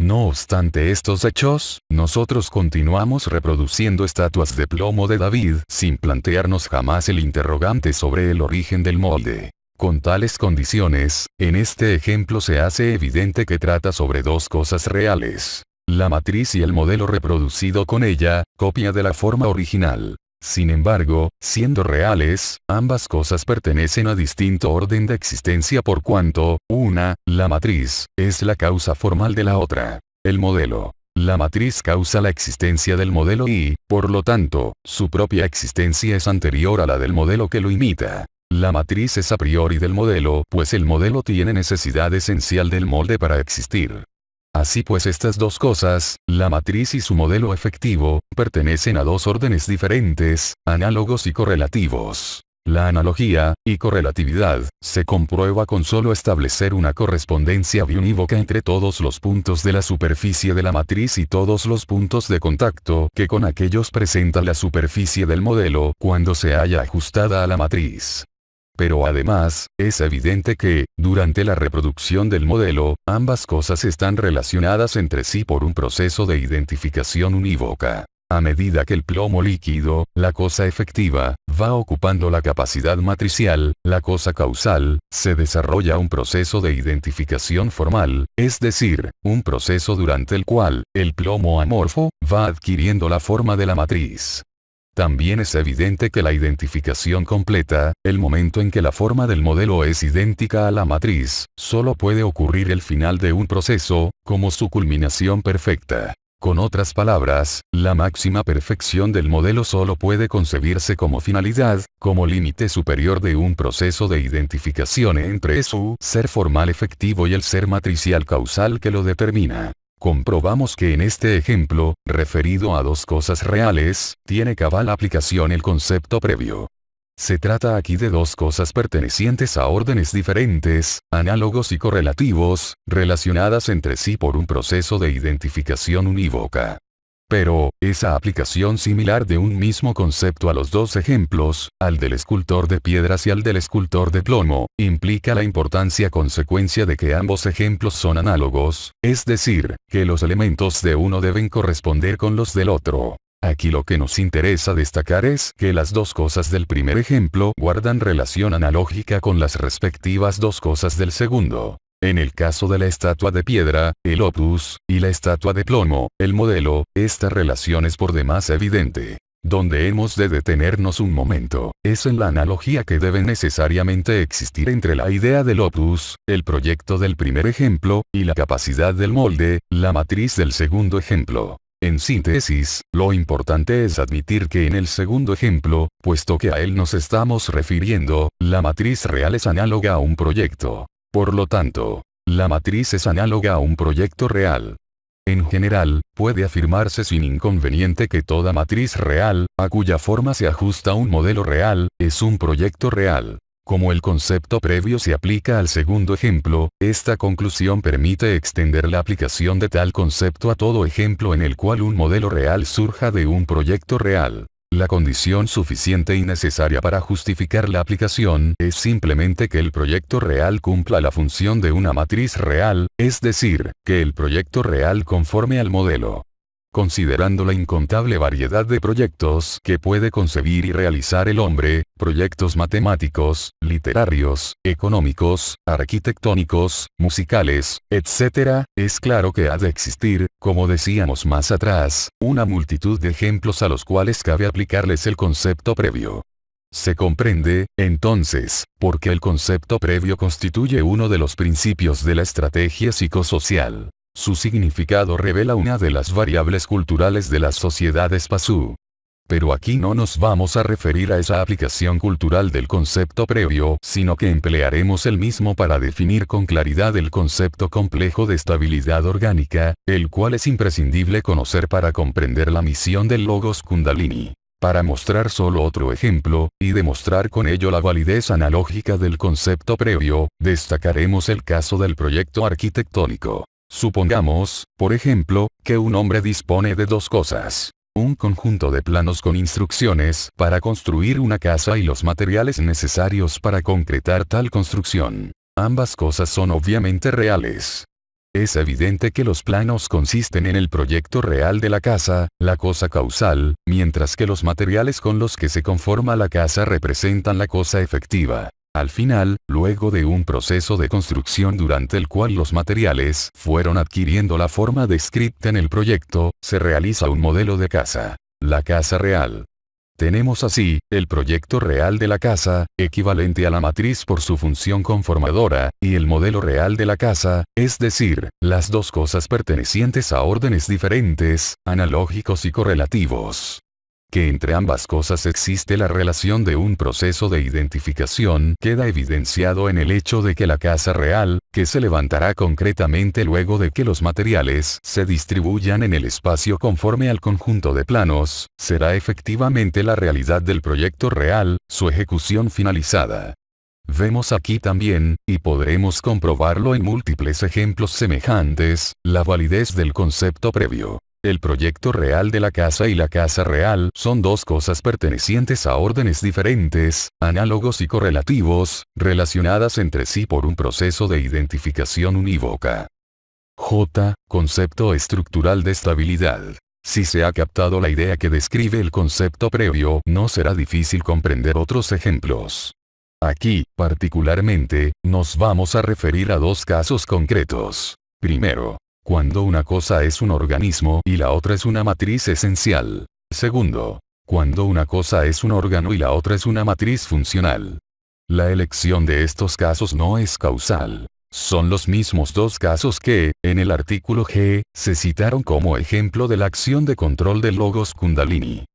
No obstante estos hechos, nosotros continuamos reproduciendo estatuas de plomo de David sin plantearnos jamás el interrogante sobre el origen del molde. Con tales condiciones, en este ejemplo se hace evidente que trata sobre dos cosas reales. La matriz y el modelo reproducido con ella, copia de la forma original. Sin embargo, siendo reales, ambas cosas pertenecen a distinto orden de existencia por cuanto, una, la matriz, es la causa formal de la otra. El modelo. La matriz causa la existencia del modelo y, por lo tanto, su propia existencia es anterior a la del modelo que lo imita. La matriz es a priori del modelo, pues el modelo tiene necesidad esencial del molde para existir. Así pues estas dos cosas, la matriz y su modelo efectivo, pertenecen a dos órdenes diferentes, análogos y correlativos. La analogía, y correlatividad, se comprueba con solo establecer una correspondencia biunívoca entre todos los puntos de la superficie de la matriz y todos los puntos de contacto que con aquellos presenta la superficie del modelo cuando se haya ajustada a la matriz. Pero además, es evidente que, durante la reproducción del modelo, ambas cosas están relacionadas entre sí por un proceso de identificación unívoca. A medida que el plomo líquido, la cosa efectiva, va ocupando la capacidad matricial, la cosa causal, se desarrolla un proceso de identificación formal, es decir, un proceso durante el cual, el plomo amorfo, va adquiriendo la forma de la matriz. También es evidente que la identificación completa, el momento en que la forma del modelo es idéntica a la matriz, solo puede ocurrir el final de un proceso, como su culminación perfecta. Con otras palabras, la máxima perfección del modelo solo puede concebirse como finalidad, como límite superior de un proceso de identificación entre su ser formal efectivo y el ser matricial causal que lo determina. Comprobamos que en este ejemplo, referido a dos cosas reales, tiene cabal aplicación el concepto previo. Se trata aquí de dos cosas pertenecientes a órdenes diferentes, análogos y correlativos, relacionadas entre sí por un proceso de identificación unívoca. Pero, esa aplicación similar de un mismo concepto a los dos ejemplos, al del escultor de piedras y al del escultor de plomo, implica la importancia consecuencia de que ambos ejemplos son análogos, es decir, que los elementos de uno deben corresponder con los del otro. Aquí lo que nos interesa destacar es que las dos cosas del primer ejemplo guardan relación analógica con las respectivas dos cosas del segundo. En el caso de la estatua de piedra, el opus, y la estatua de plomo, el modelo, esta relación es por demás evidente. Donde hemos de detenernos un momento, es en la analogía que debe necesariamente existir entre la idea del opus, el proyecto del primer ejemplo, y la capacidad del molde, la matriz del segundo ejemplo. En síntesis, lo importante es admitir que en el segundo ejemplo, puesto que a él nos estamos refiriendo, la matriz real es análoga a un proyecto. Por lo tanto, la matriz es análoga a un proyecto real. En general, puede afirmarse sin inconveniente que toda matriz real, a cuya forma se ajusta un modelo real, es un proyecto real. Como el concepto previo se aplica al segundo ejemplo, esta conclusión permite extender la aplicación de tal concepto a todo ejemplo en el cual un modelo real surja de un proyecto real. La condición suficiente y necesaria para justificar la aplicación es simplemente que el proyecto real cumpla la función de una matriz real, es decir, que el proyecto real conforme al modelo. considerando la incontable variedad de proyectos que puede concebir y realizar el hombre, proyectos matemáticos, literarios, económicos, arquitectónicos, musicales, etc., es claro que ha de existir, como decíamos más atrás, una multitud de ejemplos a los cuales cabe aplicarles el concepto previo. Se comprende, entonces, por qué el concepto previo constituye uno de los principios de la estrategia psicosocial. Su significado revela una de las variables culturales de las sociedades PASU. Pero aquí no nos vamos a referir a esa aplicación cultural del concepto previo, sino que emplearemos el mismo para definir con claridad el concepto complejo de estabilidad orgánica, el cual es imprescindible conocer para comprender la misión del Logos Kundalini. Para mostrar solo otro ejemplo, y demostrar con ello la validez analógica del concepto previo, destacaremos el caso del proyecto arquitectónico. Supongamos, por ejemplo, que un hombre dispone de dos cosas. Un conjunto de planos con instrucciones para construir una casa y los materiales necesarios para concretar tal construcción. Ambas cosas son obviamente reales. Es evidente que los planos consisten en el proyecto real de la casa, la cosa causal, mientras que los materiales con los que se conforma la casa representan la cosa efectiva. Al final, luego de un proceso de construcción durante el cual los materiales fueron adquiriendo la forma descrita en el proyecto, se realiza un modelo de casa. La casa real. Tenemos así, el proyecto real de la casa, equivalente a la matriz por su función conformadora, y el modelo real de la casa, es decir, las dos cosas pertenecientes a órdenes diferentes, analógicos y correlativos. Que entre ambas cosas existe la relación de un proceso de identificación queda evidenciado en el hecho de que la casa real, que se levantará concretamente luego de que los materiales se distribuyan en el espacio conforme al conjunto de planos, será efectivamente la realidad del proyecto real, su ejecución finalizada. Vemos aquí también, y podremos comprobarlo en múltiples ejemplos semejantes, la validez del concepto previo. El proyecto real de la casa y la casa real son dos cosas pertenecientes a órdenes diferentes, análogos y correlativos, relacionadas entre sí por un proceso de identificación unívoca. J. Concepto estructural de estabilidad. Si se ha captado la idea que describe el concepto previo, no será difícil comprender otros ejemplos. Aquí, particularmente, nos vamos a referir a dos casos concretos. Primero, cuando una cosa es un organismo y la otra es una matriz esencial. Segundo, cuando una cosa es un órgano y la otra es una matriz funcional. La elección de estos casos no es causal. Son los mismos dos casos que, en el artículo G, se citaron como ejemplo de la acción de control del Logos Kundalini.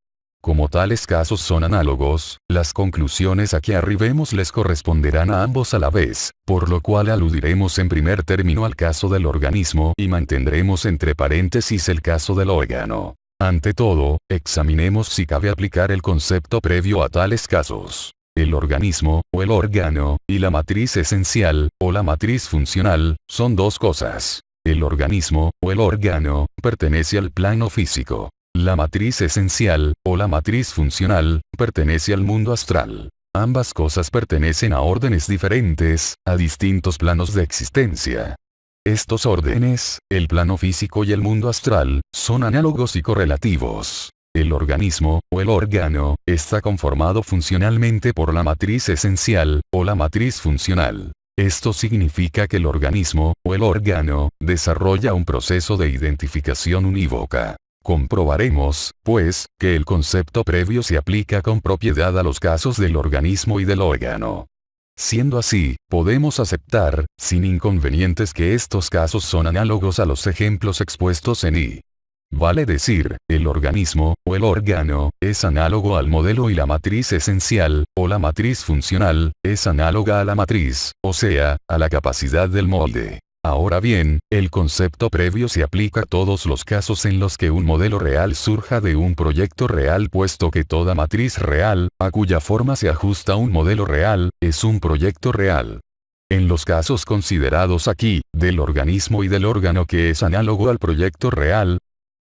Como tales casos son análogos, las conclusiones a que arribemos les corresponderán a ambos a la vez, por lo cual aludiremos en primer término al caso del organismo y mantendremos entre paréntesis el caso del órgano. Ante todo, examinemos si cabe aplicar el concepto previo a tales casos. El organismo, o el órgano, y la matriz esencial, o la matriz funcional, son dos cosas. El organismo, o el órgano, pertenece al plano físico. La matriz esencial, o la matriz funcional, pertenece al mundo astral. Ambas cosas pertenecen a órdenes diferentes, a distintos planos de existencia. Estos órdenes, el plano físico y el mundo astral, son análogos y correlativos. El organismo, o el órgano, está conformado funcionalmente por la matriz esencial, o la matriz funcional. Esto significa que el organismo, o el órgano, desarrolla un proceso de identificación unívoca. Comprobaremos, pues, que el concepto previo se aplica con propiedad a los casos del organismo y del órgano. Siendo así, podemos aceptar, sin inconvenientes, que estos casos son análogos a los ejemplos expuestos en I. Vale decir, el organismo, o el órgano, es análogo al modelo y la matriz esencial, o la matriz funcional, es análoga a la matriz, o sea, a la capacidad del molde. Ahora bien, el concepto previo se aplica a todos los casos en los que un modelo real surja de un proyecto real, puesto que toda matriz real, a cuya forma se ajusta un modelo real, es un proyecto real. En los casos considerados aquí, del organismo y del órgano que es análogo al proyecto real.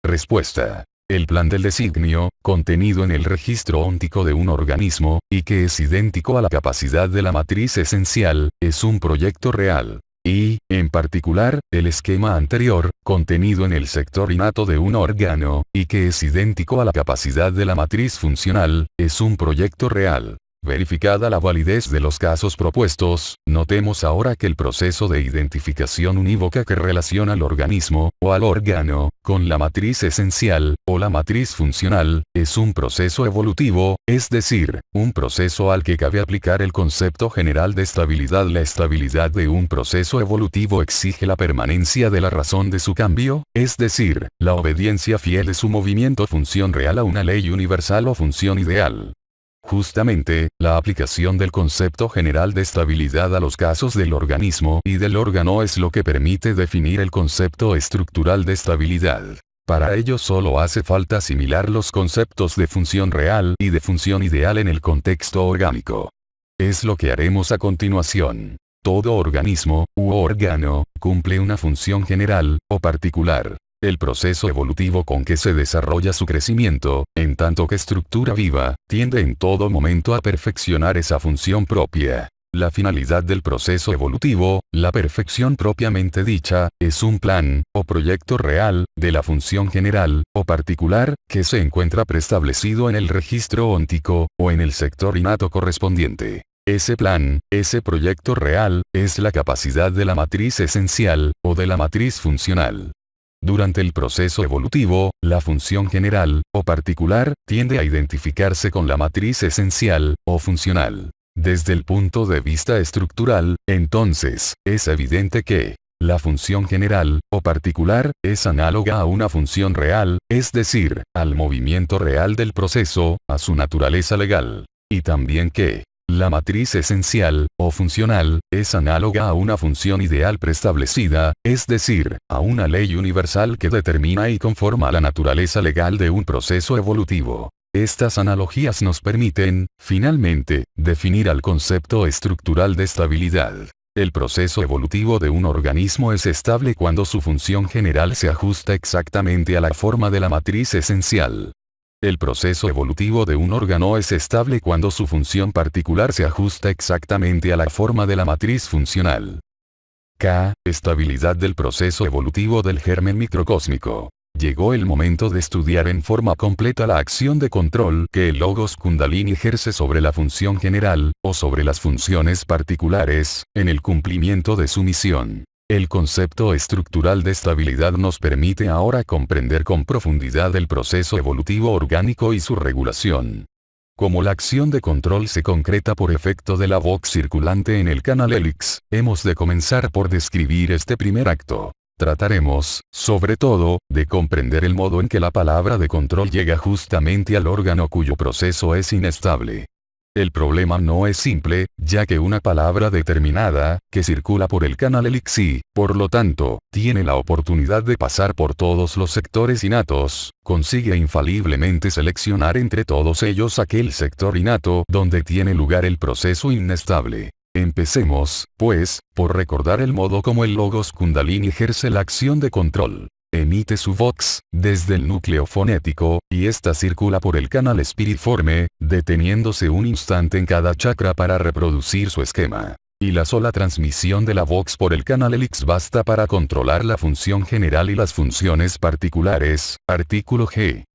Respuesta. El plan del designio, contenido en el registro óntico de un organismo, y que es idéntico a la capacidad de la matriz esencial, es un proyecto real. Y, en particular, el esquema anterior, contenido en el sector innato de un órgano, y que es idéntico a la capacidad de la matriz funcional, es un proyecto real. Verificada la validez de los casos propuestos, notemos ahora que el proceso de identificación unívoca que relaciona al organismo, o al órgano, con la matriz esencial, o la matriz funcional, es un proceso evolutivo, es decir, un proceso al que cabe aplicar el concepto general de estabilidad. La estabilidad de un proceso evolutivo exige la permanencia de la razón de su cambio, es decir, la obediencia fiel de su movimiento función real a una ley universal o función ideal. Justamente, la aplicación del concepto general de estabilidad a los casos del organismo y del órgano es lo que permite definir el concepto estructural de estabilidad. Para ello solo hace falta asimilar los conceptos de función real y de función ideal en el contexto orgánico. Es lo que haremos a continuación. Todo organismo, u órgano, cumple una función general, o particular. El proceso evolutivo con que se desarrolla su crecimiento, en tanto que estructura viva, tiende en todo momento a perfeccionar esa función propia. La finalidad del proceso evolutivo, la perfección propiamente dicha, es un plan, o proyecto real, de la función general, o particular, que se encuentra preestablecido en el registro óntico, o en el sector innato correspondiente. Ese plan, ese proyecto real, es la capacidad de la matriz esencial, o de la matriz funcional. Durante el proceso evolutivo, la función general, o particular, tiende a identificarse con la matriz esencial, o funcional. Desde el punto de vista estructural, entonces, es evidente que la función general, o particular, es análoga a una función real, es decir, al movimiento real del proceso, a su naturaleza legal. Y también que la matriz esencial, o funcional, es análoga a una función ideal preestablecida, es decir, a una ley universal que determina y conforma la naturaleza legal de un proceso evolutivo. Estas analogías nos permiten, finalmente, definir al concepto estructural de estabilidad. El proceso evolutivo de un organismo es estable cuando su función general se ajusta exactamente a la forma de la matriz esencial. El proceso evolutivo de un órgano es estable cuando su función particular se ajusta exactamente a la forma de la matriz funcional. K. Estabilidad del proceso evolutivo del germen microcósmico. Llegó el momento de estudiar en forma completa la acción de control que el Logos Kundalini ejerce sobre la función general, o sobre las funciones particulares, en el cumplimiento de su misión. El concepto estructural de estabilidad nos permite ahora comprender con profundidad el proceso evolutivo orgánico y su regulación. Como la acción de control se concreta por efecto de la vox circulante en el canal hélix, hemos de comenzar por describir este primer acto. Trataremos, sobre todo, de comprender el modo en que la palabra de control llega justamente al órgano cuyo proceso es inestable. El problema no es simple, ya que una palabra determinada, que circula por el canal hélix y, por lo tanto, tiene la oportunidad de pasar por todos los sectores innatos, consigue infaliblemente seleccionar entre todos ellos aquel sector innato donde tiene lugar el proceso inestable. Empecemos, pues, por recordar el modo como el Logos Kundalini ejerce la acción de control. Emite su vox, desde el núcleo fonético, y ésta circula por el canal espiriforme, deteniéndose un instante en cada chakra para reproducir su esquema. Y la sola transmisión de la vox por el canal hélix basta para controlar la función general y las funciones particulares, artículo G.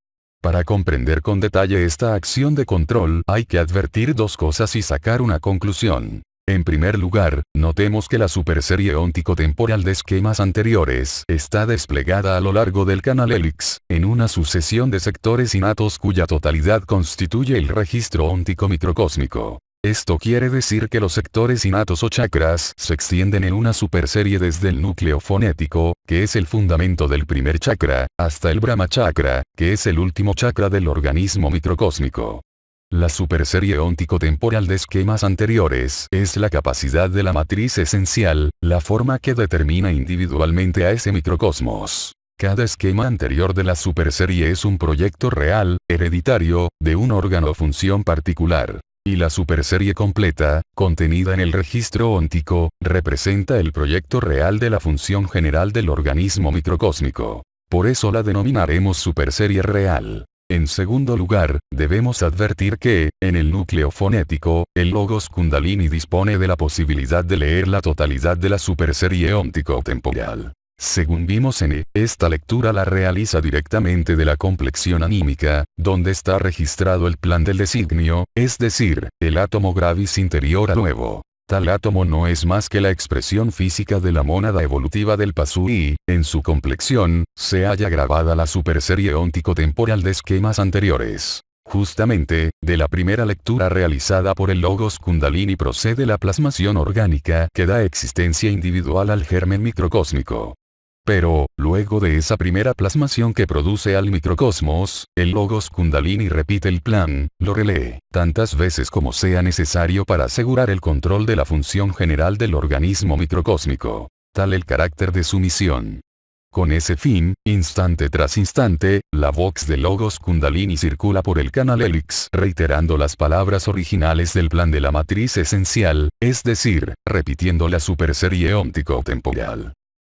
Para comprender con detalle esta acción de control, hay que advertir dos cosas y sacar una conclusión. En primer lugar, notemos que la superserie óntico-temporal de esquemas anteriores está desplegada a lo largo del canal hélix, en una sucesión de sectores innatos cuya totalidad constituye el registro óntico microcósmico. Esto quiere decir que los sectores innatos o chakras se extienden en una superserie desde el núcleo fonético, que es el fundamento del primer chakra, hasta el Brahma chakra, que es el último chakra del organismo microcósmico. La superserie óntico-temporal de esquemas anteriores es la capacidad de la matriz esencial, la forma que determina individualmente a ese microcosmos. Cada esquema anterior de la superserie es un proyecto real, hereditario, de un órgano o función particular. Y la superserie completa, contenida en el registro óntico, representa el proyecto real de la función general del organismo microcósmico. Por eso la denominaremos superserie real. En segundo lugar, debemos advertir que, en el núcleo fonético, el logos Kundalini dispone de la posibilidad de leer la totalidad de la superserie óntico-temporal. Según vimos esta lectura la realiza directamente de la complexión anímica, donde está registrado el plan del designio, es decir, el átomo gravis interior al huevo. Tal átomo no es más que la expresión física de la mónada evolutiva del Pasu y, en su complexión, se halla grabada la superserie óntico-temporal de esquemas anteriores. Justamente, de la primera lectura realizada por el logos Kundalini procede la plasmación orgánica que da existencia individual al germen microcósmico. Pero, luego de esa primera plasmación que produce al microcosmos, el logos Kundalini repite el plan, lo relee, tantas veces como sea necesario para asegurar el control de la función general del organismo microcósmico. Tal el carácter de su misión. Con ese fin, instante tras instante, la vox del logos Kundalini circula por el canal Helix reiterando las palabras originales del plan de la matriz esencial, es decir, repitiendo la superserie óntico-temporal.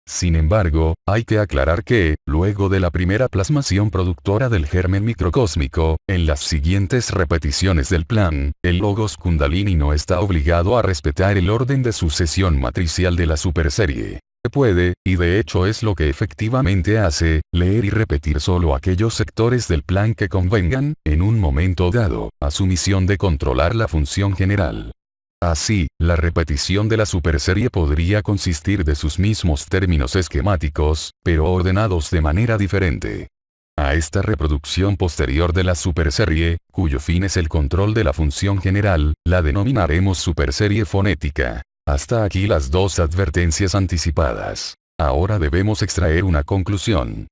Sin embargo, hay que aclarar que, luego de la primera plasmación productora del germen microcósmico, en las siguientes repeticiones del plan, el logos Kundalini no está obligado a respetar el orden de sucesión matricial de la superserie. Puede, y de hecho es lo que efectivamente hace, leer y repetir solo aquellos sectores del plan que convengan, en un momento dado, a su misión de controlar la función general. Así, la repetición de la superserie podría consistir de sus mismos términos esquemáticos, pero ordenados de manera diferente. A esta reproducción posterior de la superserie, cuyo fin es el control de la función general, la denominaremos superserie fonética. Hasta aquí las dos advertencias anticipadas. Ahora debemos extraer una conclusión.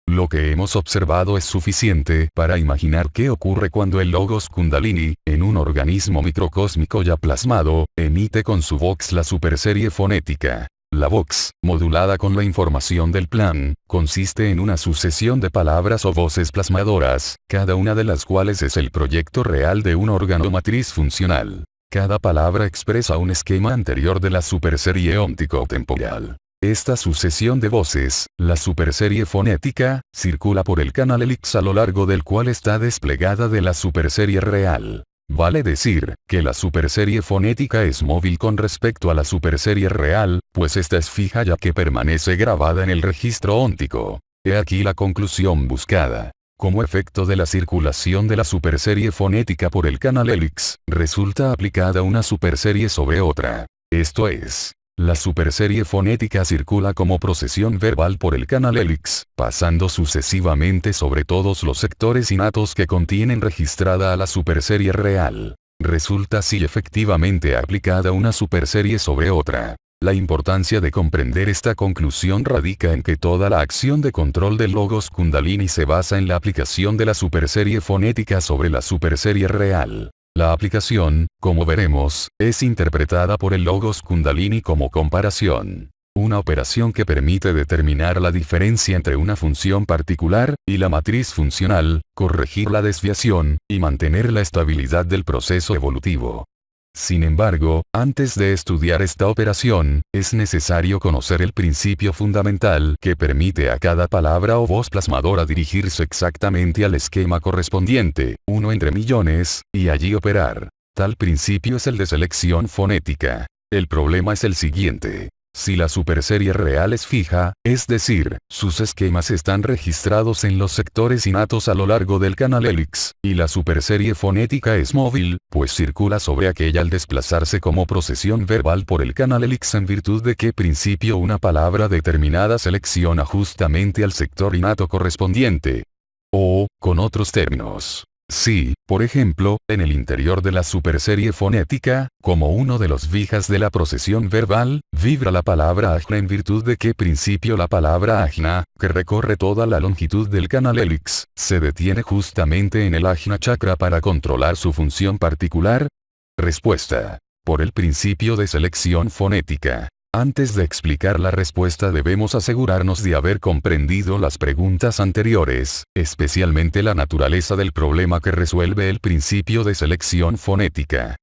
Lo que hemos observado es suficiente para imaginar qué ocurre cuando el logos Kundalini, en un organismo microcósmico ya plasmado, emite con su vox la superserie fonética. La vox, modulada con la información del plan, consiste en una sucesión de palabras o voces plasmadoras, cada una de las cuales es el proyecto real de un órgano matriz funcional. Cada palabra expresa un esquema anterior de la superserie óntico-temporal. Esta sucesión de voces, la superserie fonética, circula por el canal Helix a lo largo del cual está desplegada de la superserie real. Vale decir, que la superserie fonética es móvil con respecto a la superserie real, pues esta es fija ya que permanece grabada en el registro óntico. He aquí la conclusión buscada. Como efecto de la circulación de la superserie fonética por el canal Helix, resulta aplicada una superserie sobre otra. Esto es, la superserie fonética circula como procesión verbal por el canal Helix, pasando sucesivamente sobre todos los sectores innatos que contienen registrada a la superserie real. Resulta así efectivamente aplicada una superserie sobre otra. La importancia de comprender esta conclusión radica en que toda la acción de control del logos Kundalini se basa en la aplicación de la superserie fonética sobre la superserie real. La aplicación, como veremos, es interpretada por el logos Kundalini como comparación. Una operación que permite determinar la diferencia entre una función particular y la matriz funcional, corregir la desviación, y mantener la estabilidad del proceso evolutivo. Sin embargo, antes de estudiar esta operación, es necesario conocer el principio fundamental que permite a cada palabra o voz plasmadora dirigirse exactamente al esquema correspondiente, uno entre millones, y allí operar. Tal principio es el de selección fonética. El problema es el siguiente. Si la superserie real es fija, es decir, sus esquemas están registrados en los sectores innatos a lo largo del canal Helix, y la superserie fonética es móvil, pues circula sobre aquella al desplazarse como procesión verbal por el canal Helix en virtud de qué principio una palabra determinada selecciona justamente al sector innato correspondiente. O, con otros términos. Si, por ejemplo, en el interior de la superserie fonética, como uno de los vijas de la procesión verbal, vibra la palabra ajna en virtud de qué principio la palabra ajna, que recorre toda la longitud del canal Helix, se detiene justamente en el ajna chakra para controlar su función particular. Respuesta. Por el principio de selección fonética. Antes de explicar la respuesta debemos asegurarnos de haber comprendido las preguntas anteriores, especialmente la naturaleza del problema que resuelve el principio de selección fonética.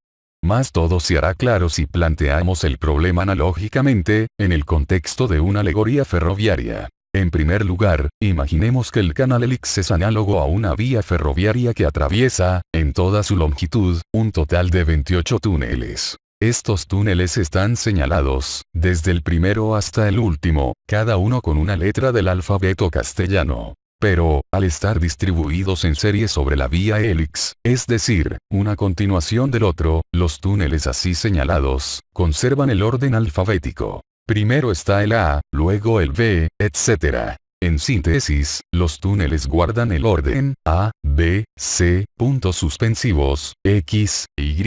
Más todo se hará claro si planteamos el problema analógicamente, en el contexto de una alegoría ferroviaria. En primer lugar, imaginemos que el canal Helix es análogo a una vía ferroviaria que atraviesa, en toda su longitud, un total de 28 túneles. Estos túneles están señalados, desde el primero hasta el último, cada uno con una letra del alfabeto castellano. Pero, al estar distribuidos en serie sobre la vía Helix, es decir, una continuación del otro, los túneles así señalados, conservan el orden alfabético. Primero está el A, luego el B, etc. En síntesis, los túneles guardan el orden A, B, C, puntos suspensivos, X, Y,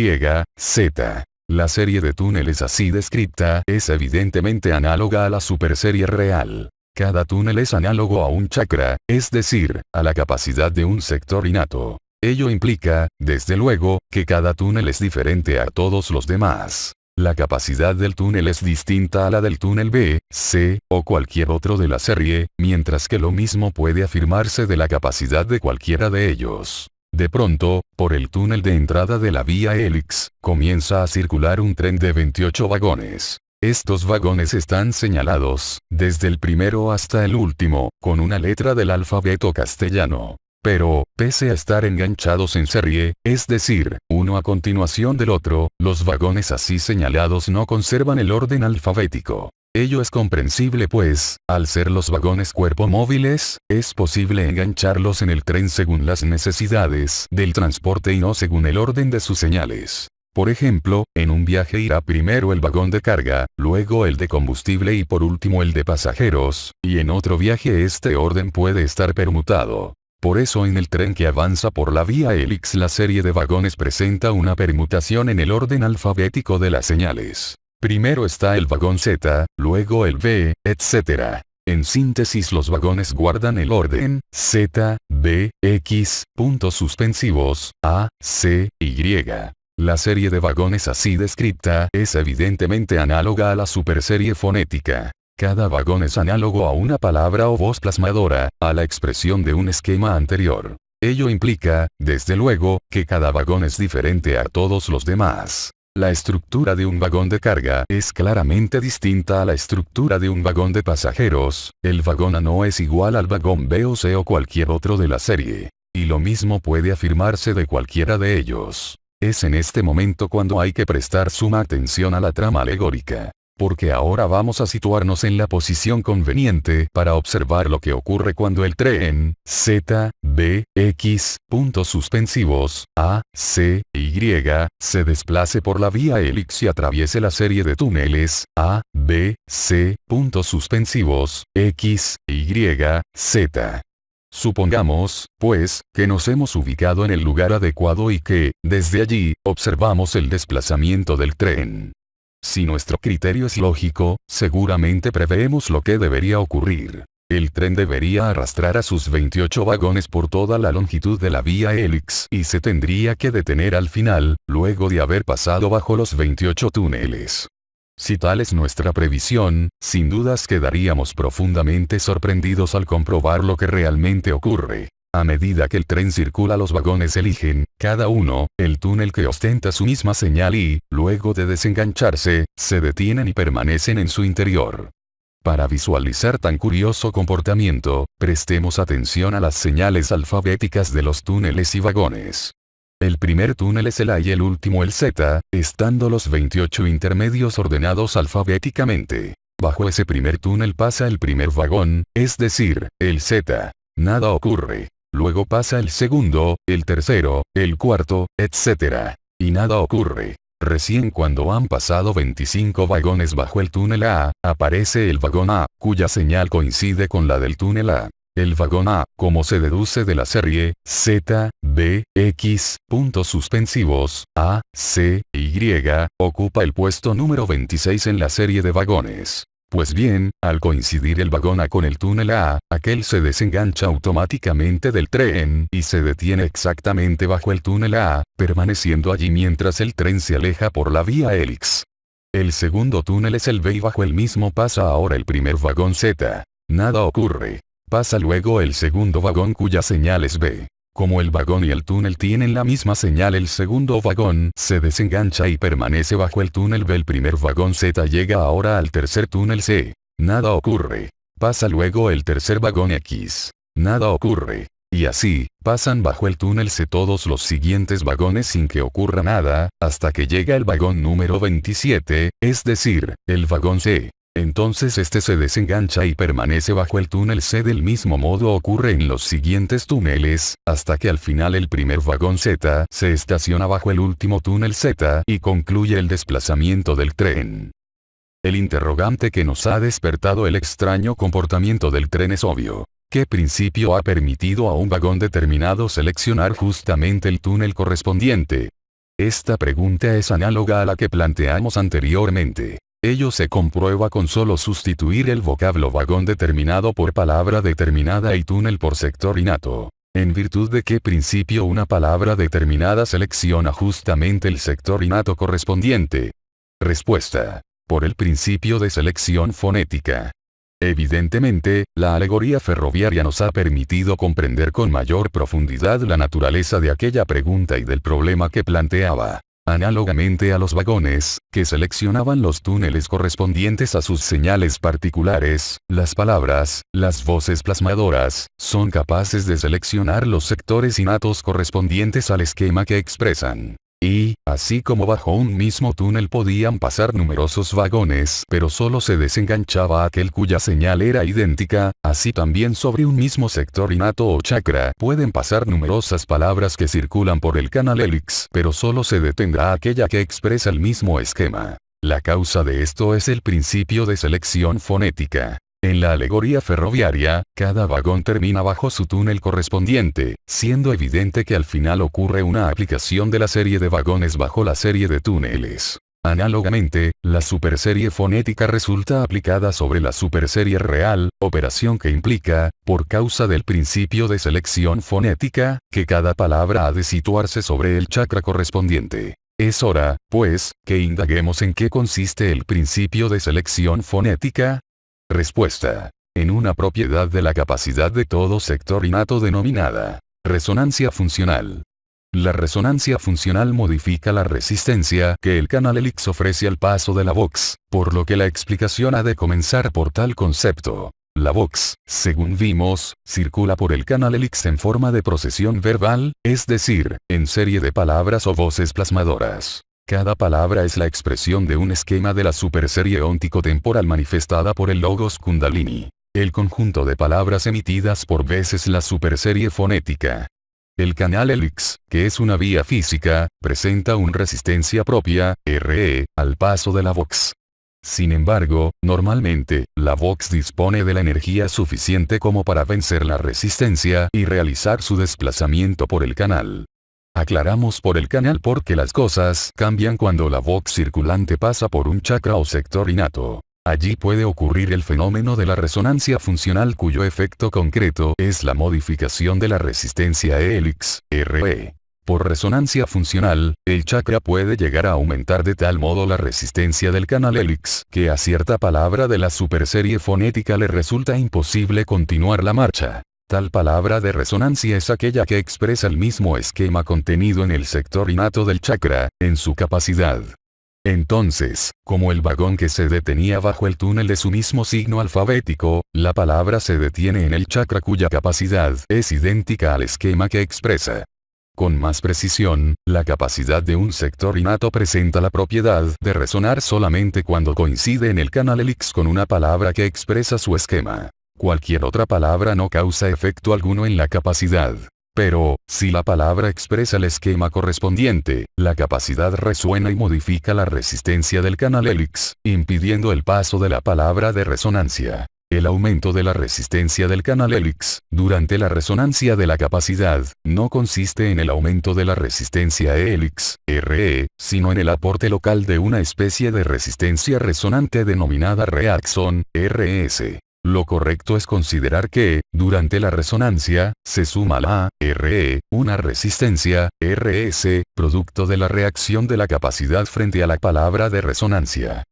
Z. La serie de túneles así descrita es evidentemente análoga a la superserie real. Cada túnel es análogo a un chakra, es decir, a la capacidad de un sector innato. Ello implica, desde luego, que cada túnel es diferente a todos los demás. La capacidad del túnel es distinta a la del túnel B, C, o cualquier otro de la serie, mientras que lo mismo puede afirmarse de la capacidad de cualquiera de ellos. De pronto, por el túnel de entrada de la vía Helix, comienza a circular un tren de 28 vagones. Estos vagones están señalados, desde el primero hasta el último, con una letra del alfabeto castellano. Pero, pese a estar enganchados en serie, es decir, uno a continuación del otro, los vagones así señalados no conservan el orden alfabético. Ello es comprensible pues, al ser los vagones cuerpo móviles, es posible engancharlos en el tren según las necesidades del transporte y no según el orden de sus señales. Por ejemplo, en un viaje irá primero el vagón de carga, luego el de combustible y por último el de pasajeros, y en otro viaje este orden puede estar permutado. Por eso en el tren que avanza por la vía Helix la serie de vagones presenta una permutación en el orden alfabético de las señales. Primero está el vagón Z, luego el B, etc. En síntesis los vagones guardan el orden, Z, B, X, puntos suspensivos, A, C, Y. La serie de vagones así descrita es evidentemente análoga a la superserie fonética. Cada vagón es análogo a una palabra o voz plasmadora, a la expresión de un esquema anterior. Ello implica, desde luego, que cada vagón es diferente a todos los demás. La estructura de un vagón de carga es claramente distinta a la estructura de un vagón de pasajeros, el vagón A no es igual al vagón B o C o cualquier otro de la serie. Y lo mismo puede afirmarse de cualquiera de ellos. Es en este momento cuando hay que prestar suma atención a la trama alegórica. Porque ahora vamos a situarnos en la posición conveniente para observar lo que ocurre cuando el tren, Z, B, X, puntos suspensivos, A, C, Y, se desplace por la vía Helix y atraviese la serie de túneles, A, B, C, puntos suspensivos, X, Y, Z. Supongamos, pues, que nos hemos ubicado en el lugar adecuado y que, desde allí, observamos el desplazamiento del tren. Si nuestro criterio es lógico, seguramente preveemos lo que debería ocurrir. El tren debería arrastrar a sus 28 vagones por toda la longitud de la vía Helix y se tendría que detener al final, luego de haber pasado bajo los 28 túneles. Si tal es nuestra previsión, sin dudas quedaríamos profundamente sorprendidos al comprobar lo que realmente ocurre. A medida que el tren circula los vagones eligen, cada uno, el túnel que ostenta su misma señal y, luego de desengancharse, se detienen y permanecen en su interior. Para visualizar tan curioso comportamiento, prestemos atención a las señales alfabéticas de los túneles y vagones. El primer túnel es el A y el último el Z, estando los 28 intermedios ordenados alfabéticamente. Bajo ese primer túnel pasa el primer vagón, es decir, el Z. Nada ocurre. Luego pasa el segundo, el tercero, el cuarto, etc. Y nada ocurre. Recién cuando han pasado 25 vagones bajo el túnel A, aparece el vagón A, cuya señal coincide con la del túnel A. El vagón A, como se deduce de la serie, Z, B, X, puntos suspensivos, A, C, Y, ocupa el puesto número 26 en la serie de vagones. Pues bien, al coincidir el vagón A con el túnel A, aquel se desengancha automáticamente del tren y se detiene exactamente bajo el túnel A, permaneciendo allí mientras el tren se aleja por la vía Helix. El segundo túnel es el B y bajo el mismo pasa ahora el primer vagón Z. Nada ocurre. Pasa luego el segundo vagón cuya señal es B. Como el vagón y el túnel tienen la misma señal, el segundo vagón se desengancha y permanece bajo el túnel B. El primer vagón Z llega ahora al tercer túnel C. Nada ocurre. Pasa luego el tercer vagón X. Nada ocurre. Y así, pasan bajo el túnel C todos los siguientes vagones sin que ocurra nada, hasta que llega el vagón número 27, es decir, el vagón C. Entonces este se desengancha y permanece bajo el túnel C. Del mismo modo ocurre en los siguientes túneles, hasta que al final el primer vagón Z se estaciona bajo el último túnel Z y concluye el desplazamiento del tren. El interrogante que nos ha despertado el extraño comportamiento del tren es obvio. ¿Qué principio ha permitido a un vagón determinado seleccionar justamente el túnel correspondiente? Esta pregunta es análoga a la que planteamos anteriormente. Ello se comprueba con solo sustituir el vocablo vagón determinado por palabra determinada y túnel por sector innato. ¿En virtud de qué principio una palabra determinada selecciona justamente el sector innato correspondiente? Respuesta. Por el principio de selección fonética. Evidentemente, la alegoría ferroviaria nos ha permitido comprender con mayor profundidad la naturaleza de aquella pregunta y del problema que planteaba. Análogamente a los vagones, que seleccionaban los túneles correspondientes a sus señales particulares, las palabras, las voces plasmadoras, son capaces de seleccionar los sectores innatos correspondientes al esquema que expresan. Y, así como bajo un mismo túnel podían pasar numerosos vagones, pero solo se desenganchaba aquel cuya señal era idéntica, así también sobre un mismo sector innato o chakra pueden pasar numerosas palabras que circulan por el canal hélix, pero solo se detendrá aquella que expresa el mismo esquema. La causa de esto es el principio de selección fonética. En la alegoría ferroviaria, cada vagón termina bajo su túnel correspondiente, siendo evidente que al final ocurre una aplicación de la serie de vagones bajo la serie de túneles. Análogamente, la superserie fonética resulta aplicada sobre la superserie real, operación que implica, por causa del principio de selección fonética, que cada palabra ha de situarse sobre el chakra correspondiente. Es hora, pues, que indaguemos en qué consiste el principio de selección fonética. Respuesta. En una propiedad de la capacidad de todo sector innato denominada resonancia funcional. La resonancia funcional modifica la resistencia que el canal hélix ofrece al paso de la vox, por lo que la explicación ha de comenzar por tal concepto. La vox, según vimos, circula por el canal hélix en forma de procesión verbal, es decir, en serie de palabras o voces plasmadoras. Cada palabra es la expresión de un esquema de la superserie óntico-temporal manifestada por el logos kundalini. El conjunto de palabras emitidas por veces la superserie fonética. El canal hélix, que es una vía física, presenta una resistencia propia, Re, al paso de la vox. Sin embargo, normalmente, la vox dispone de la energía suficiente como para vencer la resistencia y realizar su desplazamiento por el canal. Aclaramos por el canal porque las cosas cambian cuando la vox circulante pasa por un chakra o sector innato. Allí puede ocurrir el fenómeno de la resonancia funcional cuyo efecto concreto es la modificación de la resistencia hélix, Re. Por resonancia funcional, el chakra puede llegar a aumentar de tal modo la resistencia del canal hélix que a cierta palabra de la superserie fonética le resulta imposible continuar la marcha. Tal palabra de resonancia es aquella que expresa el mismo esquema contenido en el sector innato del chakra, en su capacidad. Entonces, como el vagón que se detenía bajo el túnel de su mismo signo alfabético, la palabra se detiene en el chakra cuya capacidad es idéntica al esquema que expresa. Con más precisión, la capacidad de un sector innato presenta la propiedad de resonar solamente cuando coincide en el canal hélix con una palabra que expresa su esquema. Cualquier otra palabra no causa efecto alguno en la capacidad. Pero, si la palabra expresa el esquema correspondiente, la capacidad resuena y modifica la resistencia del canal hélix, impidiendo el paso de la palabra de resonancia. El aumento de la resistencia del canal hélix, durante la resonancia de la capacidad, no consiste en el aumento de la resistencia hélix, Re, sino en el aporte local de una especie de resistencia resonante denominada reaxón, Rs. Lo correcto es considerar que, durante la resonancia, se suma la Re, una resistencia, Rs, producto de la reacción de la capacidad frente a la palabra de resonancia.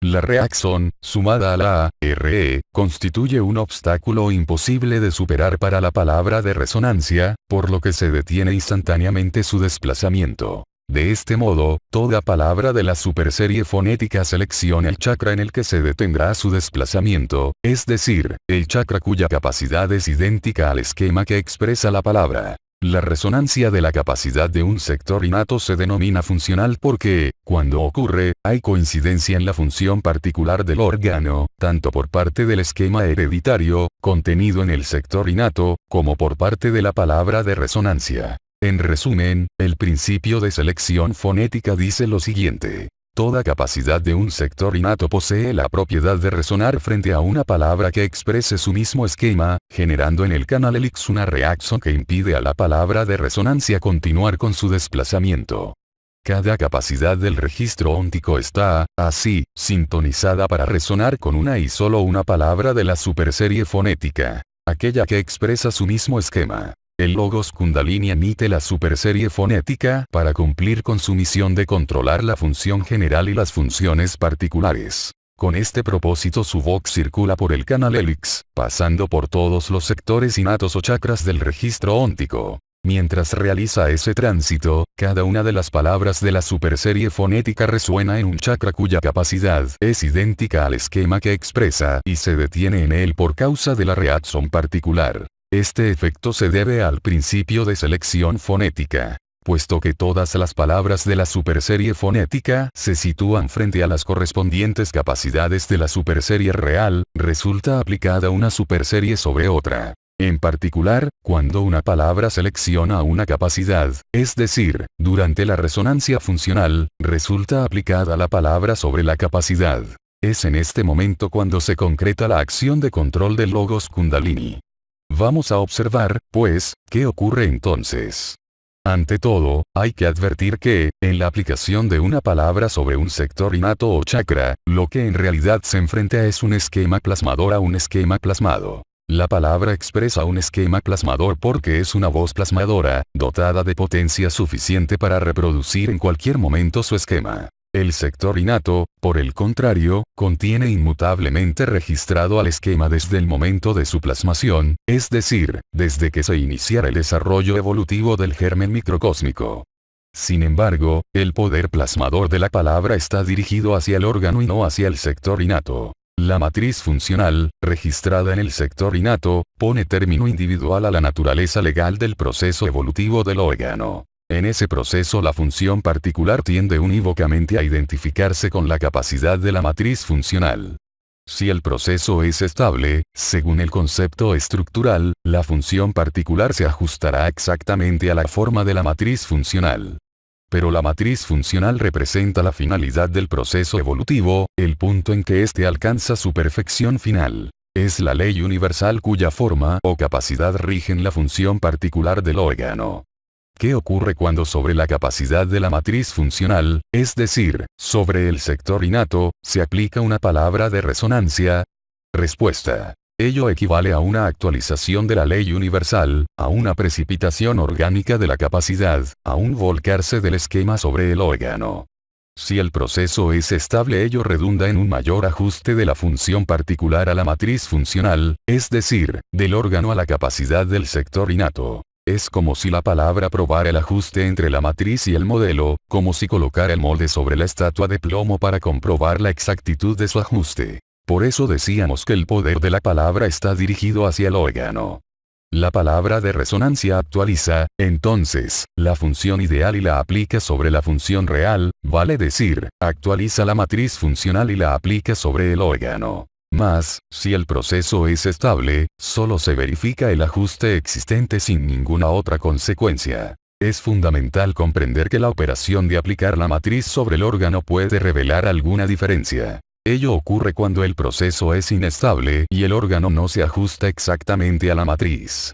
La reacción, sumada a la Re, constituye un obstáculo imposible de superar para la palabra de resonancia, por lo que se detiene instantáneamente su desplazamiento. De este modo, toda palabra de la superserie fonética selecciona el chakra en el que se detendrá su desplazamiento, es decir, el chakra cuya capacidad es idéntica al esquema que expresa la palabra. La resonancia de la capacidad de un sector innato se denomina funcional porque, cuando ocurre, hay coincidencia en la función particular del órgano, tanto por parte del esquema hereditario, contenido en el sector innato, como por parte de la palabra de resonancia. En resumen, el principio de selección fonética dice lo siguiente. Toda capacidad de un sector innato posee la propiedad de resonar frente a una palabra que exprese su mismo esquema, generando en el canal helix una reacción que impide a la palabra de resonancia continuar con su desplazamiento. Cada capacidad del registro óntico está, así, sintonizada para resonar con una y solo una palabra de la superserie fonética, aquella que expresa su mismo esquema. El Logos Kundalini emite la superserie fonética para cumplir con su misión de controlar la función general y las funciones particulares. Con este propósito su voz circula por el canal helix, pasando por todos los sectores innatos o chakras del registro óntico. Mientras realiza ese tránsito, cada una de las palabras de la superserie fonética resuena en un chakra cuya capacidad es idéntica al esquema que expresa y se detiene en él por causa de la reacción particular. Este efecto se debe al principio de selección fonética. Puesto que todas las palabras de la superserie fonética se sitúan frente a las correspondientes capacidades de la superserie real, resulta aplicada una superserie sobre otra. En particular, cuando una palabra selecciona una capacidad, es decir, durante la resonancia funcional, resulta aplicada la palabra sobre la capacidad. Es en este momento cuando se concreta la acción de control del Logos Kundalini. Vamos a observar, pues, ¿qué ocurre entonces? Ante todo, hay que advertir que, en la aplicación de una palabra sobre un sector innato o chakra, lo que en realidad se enfrenta es un esquema plasmador a un esquema plasmado. La palabra expresa un esquema plasmador porque es una voz plasmadora, dotada de potencia suficiente para reproducir en cualquier momento su esquema. El sector innato, por el contrario, contiene inmutablemente registrado al esquema desde el momento de su plasmación, es decir, desde que se iniciara el desarrollo evolutivo del germen microcósmico. Sin embargo, el poder plasmador de la palabra está dirigido hacia el órgano y no hacia el sector innato. La matriz funcional, registrada en el sector innato, pone término individual a la naturaleza legal del proceso evolutivo del órgano. En ese proceso la función particular tiende unívocamente a identificarse con la capacidad de la matriz funcional. Si el proceso es estable, según el concepto estructural, la función particular se ajustará exactamente a la forma de la matriz funcional. Pero la matriz funcional representa la finalidad del proceso evolutivo, el punto en que éste alcanza su perfección final. Es la ley universal cuya forma o capacidad rigen la función particular del órgano. ¿Qué ocurre cuando sobre la capacidad de la matriz funcional, es decir, sobre el sector innato, se aplica una palabra de resonancia? Respuesta. Ello equivale a una actualización de la ley universal, a una precipitación orgánica de la capacidad, a un volcarse del esquema sobre el órgano. Si el proceso es estable, ello redunda en un mayor ajuste de la función particular a la matriz funcional, es decir, del órgano a la capacidad del sector innato. Es como si la palabra probara el ajuste entre la matriz y el modelo, como si colocara el molde sobre la estatua de plomo para comprobar la exactitud de su ajuste. Por eso decíamos que el poder de la palabra está dirigido hacia el órgano. La palabra de resonancia actualiza, entonces, la función ideal y la aplica sobre la función real, vale decir, actualiza la matriz funcional y la aplica sobre el órgano. Mas, si el proceso es estable, solo se verifica el ajuste existente sin ninguna otra consecuencia. Es fundamental comprender que la operación de aplicar la matriz sobre el órgano puede revelar alguna diferencia. Ello ocurre cuando el proceso es inestable y el órgano no se ajusta exactamente a la matriz.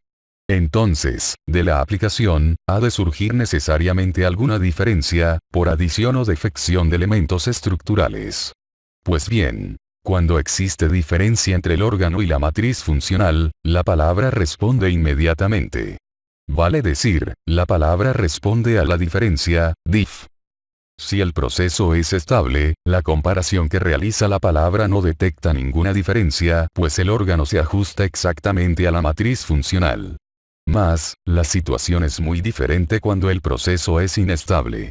Entonces, de la aplicación, ha de surgir necesariamente alguna diferencia, por adición o defección de elementos estructurales. Pues bien, cuando existe diferencia entre el órgano y la matriz funcional, la palabra responde inmediatamente. Vale decir, la palabra responde a la diferencia, dif. Si el proceso es estable, la comparación que realiza la palabra no detecta ninguna diferencia, pues el órgano se ajusta exactamente a la matriz funcional. Mas, la situación es muy diferente cuando el proceso es inestable.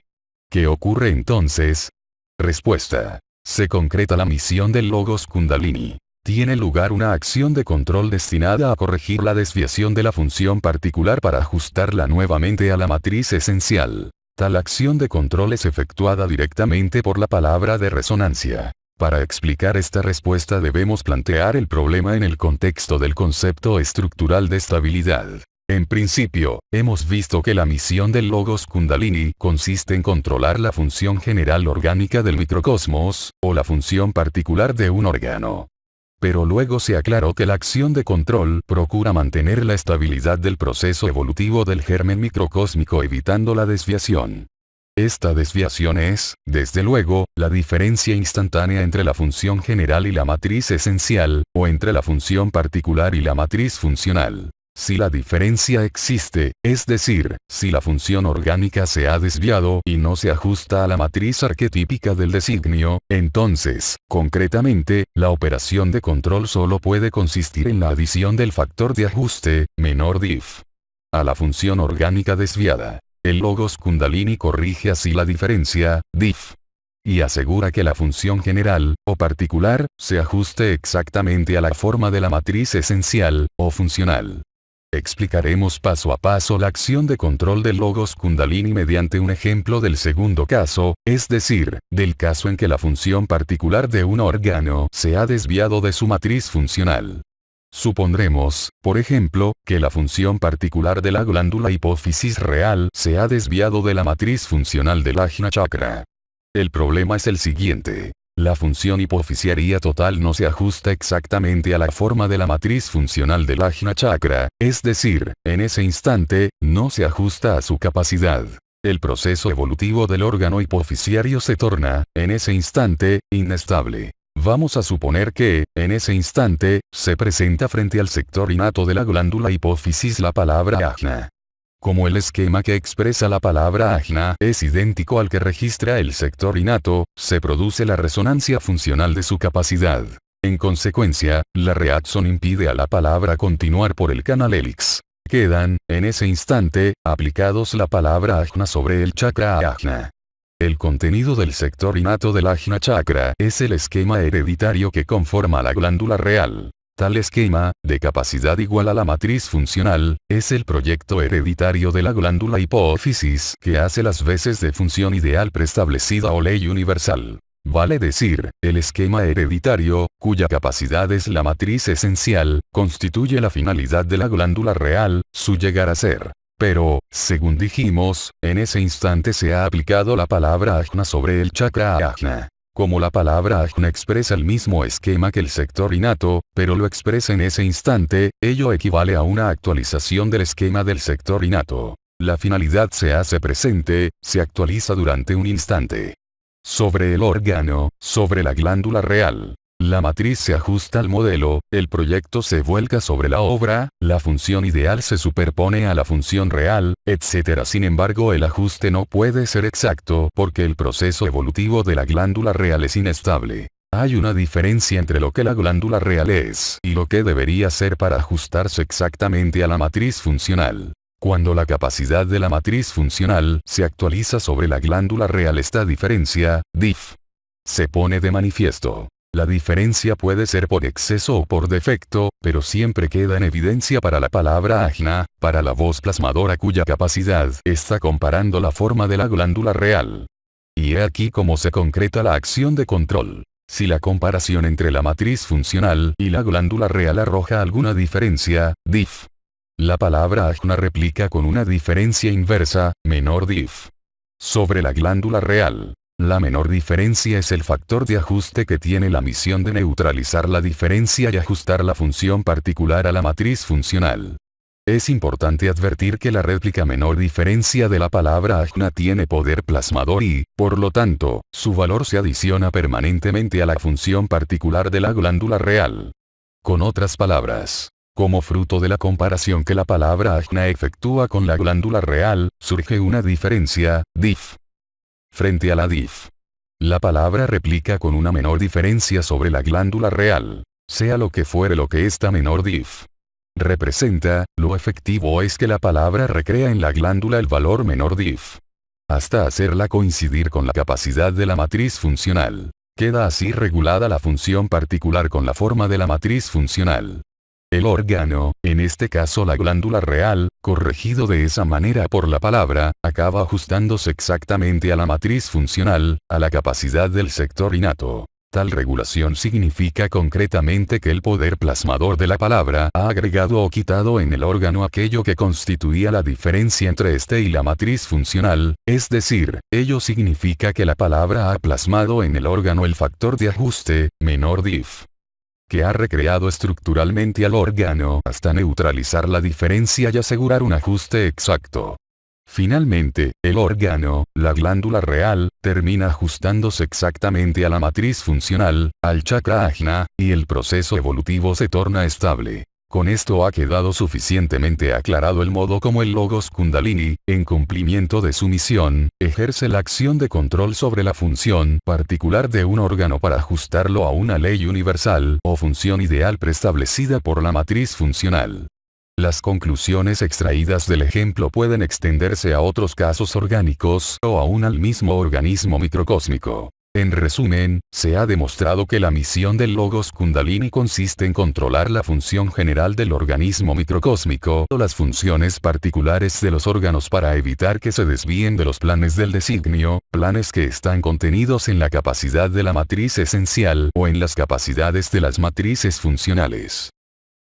¿Qué ocurre entonces? Respuesta. Se concreta la misión del Logos Kundalini. Tiene lugar una acción de control destinada a corregir la desviación de la función particular para ajustarla nuevamente a la matriz esencial. Tal acción de control es efectuada directamente por la palabra de resonancia. Para explicar esta respuesta debemos plantear el problema en el contexto del concepto estructural de estabilidad. En principio, hemos visto que la misión del Logos Kundalini consiste en controlar la función general orgánica del microcosmos, o la función particular de un órgano. Pero luego se aclaró que la acción de control procura mantener la estabilidad del proceso evolutivo del germen microcósmico evitando la desviación. Esta desviación es, desde luego, la diferencia instantánea entre la función general y la matriz esencial, o entre la función particular y la matriz funcional. Si la diferencia existe, es decir, si la función orgánica se ha desviado y no se ajusta a la matriz arquetípica del designio, entonces, concretamente, la operación de control solo puede consistir en la adición del factor de ajuste, menor diff, a la función orgánica desviada. El Logos Kundalini corrige así la diferencia, diff, y asegura que la función general, o particular, se ajuste exactamente a la forma de la matriz esencial, o funcional. Explicaremos paso a paso la acción de control del Logos Kundalini mediante un ejemplo del segundo caso, es decir, del caso en que la función particular de un órgano se ha desviado de su matriz funcional. Supondremos, por ejemplo, que la función particular de la glándula hipófisis real se ha desviado de la matriz funcional del Ajna Chakra. El problema es el siguiente. La función hipofisiaria total no se ajusta exactamente a la forma de la matriz funcional del Ajna Chakra, es decir, en ese instante, no se ajusta a su capacidad. El proceso evolutivo del órgano hipofisiario se torna, en ese instante, inestable. Vamos a suponer que, en ese instante, se presenta frente al sector innato de la glándula hipófisis la palabra Ajna. Como el esquema que expresa la palabra Ajna es idéntico al que registra el sector innato, se produce la resonancia funcional de su capacidad. En consecuencia, la reacción impide a la palabra continuar por el canal hélix. Quedan, en ese instante, aplicados la palabra Ajna sobre el chakra Ajna. El contenido del sector innato del Ajna Chakra es el esquema hereditario que conforma la glándula real. Tal esquema, de capacidad igual a la matriz funcional, es el proyecto hereditario de la glándula hipófisis que hace las veces de función ideal preestablecida o ley universal. Vale decir, el esquema hereditario, cuya capacidad es la matriz esencial, constituye la finalidad de la glándula real, su llegar a ser. Pero, según dijimos, en ese instante se ha aplicado la palabra Ajna sobre el chakra Ajna. Como la palabra Ajna expresa el mismo esquema que el sector innato, pero lo expresa en ese instante, ello equivale a una actualización del esquema del sector innato. La finalidad se hace presente, se actualiza durante un instante. Sobre el órgano, sobre la glándula real. La matriz se ajusta al modelo, el proyecto se vuelca sobre la obra, la función ideal se superpone a la función real, etc. Sin embargo, el ajuste no puede ser exacto porque el proceso evolutivo de la glándula real es inestable. Hay una diferencia entre lo que la glándula real es y lo que debería ser para ajustarse exactamente a la matriz funcional. Cuando la capacidad de la matriz funcional se actualiza sobre la glándula real, esta diferencia, diff, se pone de manifiesto. La diferencia puede ser por exceso o por defecto, pero siempre queda en evidencia para la palabra Ajna, para la voz plasmadora cuya capacidad está comparando la forma de la glándula real. Y he aquí cómo se concreta la acción de control. Si la comparación entre la matriz funcional y la glándula real arroja alguna diferencia, diff, la palabra Ajna replica con una diferencia inversa, menor diff, sobre la glándula real. La menor diferencia es el factor de ajuste que tiene la misión de neutralizar la diferencia y ajustar la función particular a la matriz funcional. Es importante advertir que la réplica menor diferencia de la palabra Ajna tiene poder plasmador y, por lo tanto, su valor se adiciona permanentemente a la función particular de la glándula real. Con otras palabras, como fruto de la comparación que la palabra Ajna efectúa con la glándula real, surge una diferencia, diff. Frente a la diff, la palabra replica con una menor diferencia sobre la glándula real. Sea lo que fuere lo que esta menor diff representa, lo efectivo es que la palabra recrea en la glándula el valor menor diff. hasta hacerla coincidir con la capacidad de la matriz funcional. Queda así regulada la función particular con la forma de la matriz funcional. El órgano, en este caso la glándula real, corregido de esa manera por la palabra, acaba ajustándose exactamente a la matriz funcional, a la capacidad del sector innato. Tal regulación significa concretamente que el poder plasmador de la palabra ha agregado o quitado en el órgano aquello que constituía la diferencia entre este y la matriz funcional, es decir, ello significa que la palabra ha plasmado en el órgano el factor de ajuste, menor diff, que ha recreado estructuralmente al órgano hasta neutralizar la diferencia y asegurar un ajuste exacto. Finalmente, el órgano, la glándula real, termina ajustándose exactamente a la matriz funcional, al chakra ajna, y el proceso evolutivo se torna estable. Con esto ha quedado suficientemente aclarado el modo como el Logos Kundalini, en cumplimiento de su misión, ejerce la acción de control sobre la función particular de un órgano para ajustarlo a una ley universal o función ideal preestablecida por la matriz funcional. Las conclusiones extraídas del ejemplo pueden extenderse a otros casos orgánicos o aún al mismo organismo microcósmico. En resumen, se ha demostrado que la misión del Logos Kundalini consiste en controlar la función general del organismo microcósmico o las funciones particulares de los órganos para evitar que se desvíen de los planes del designio, planes que están contenidos en la capacidad de la matriz esencial o en las capacidades de las matrices funcionales.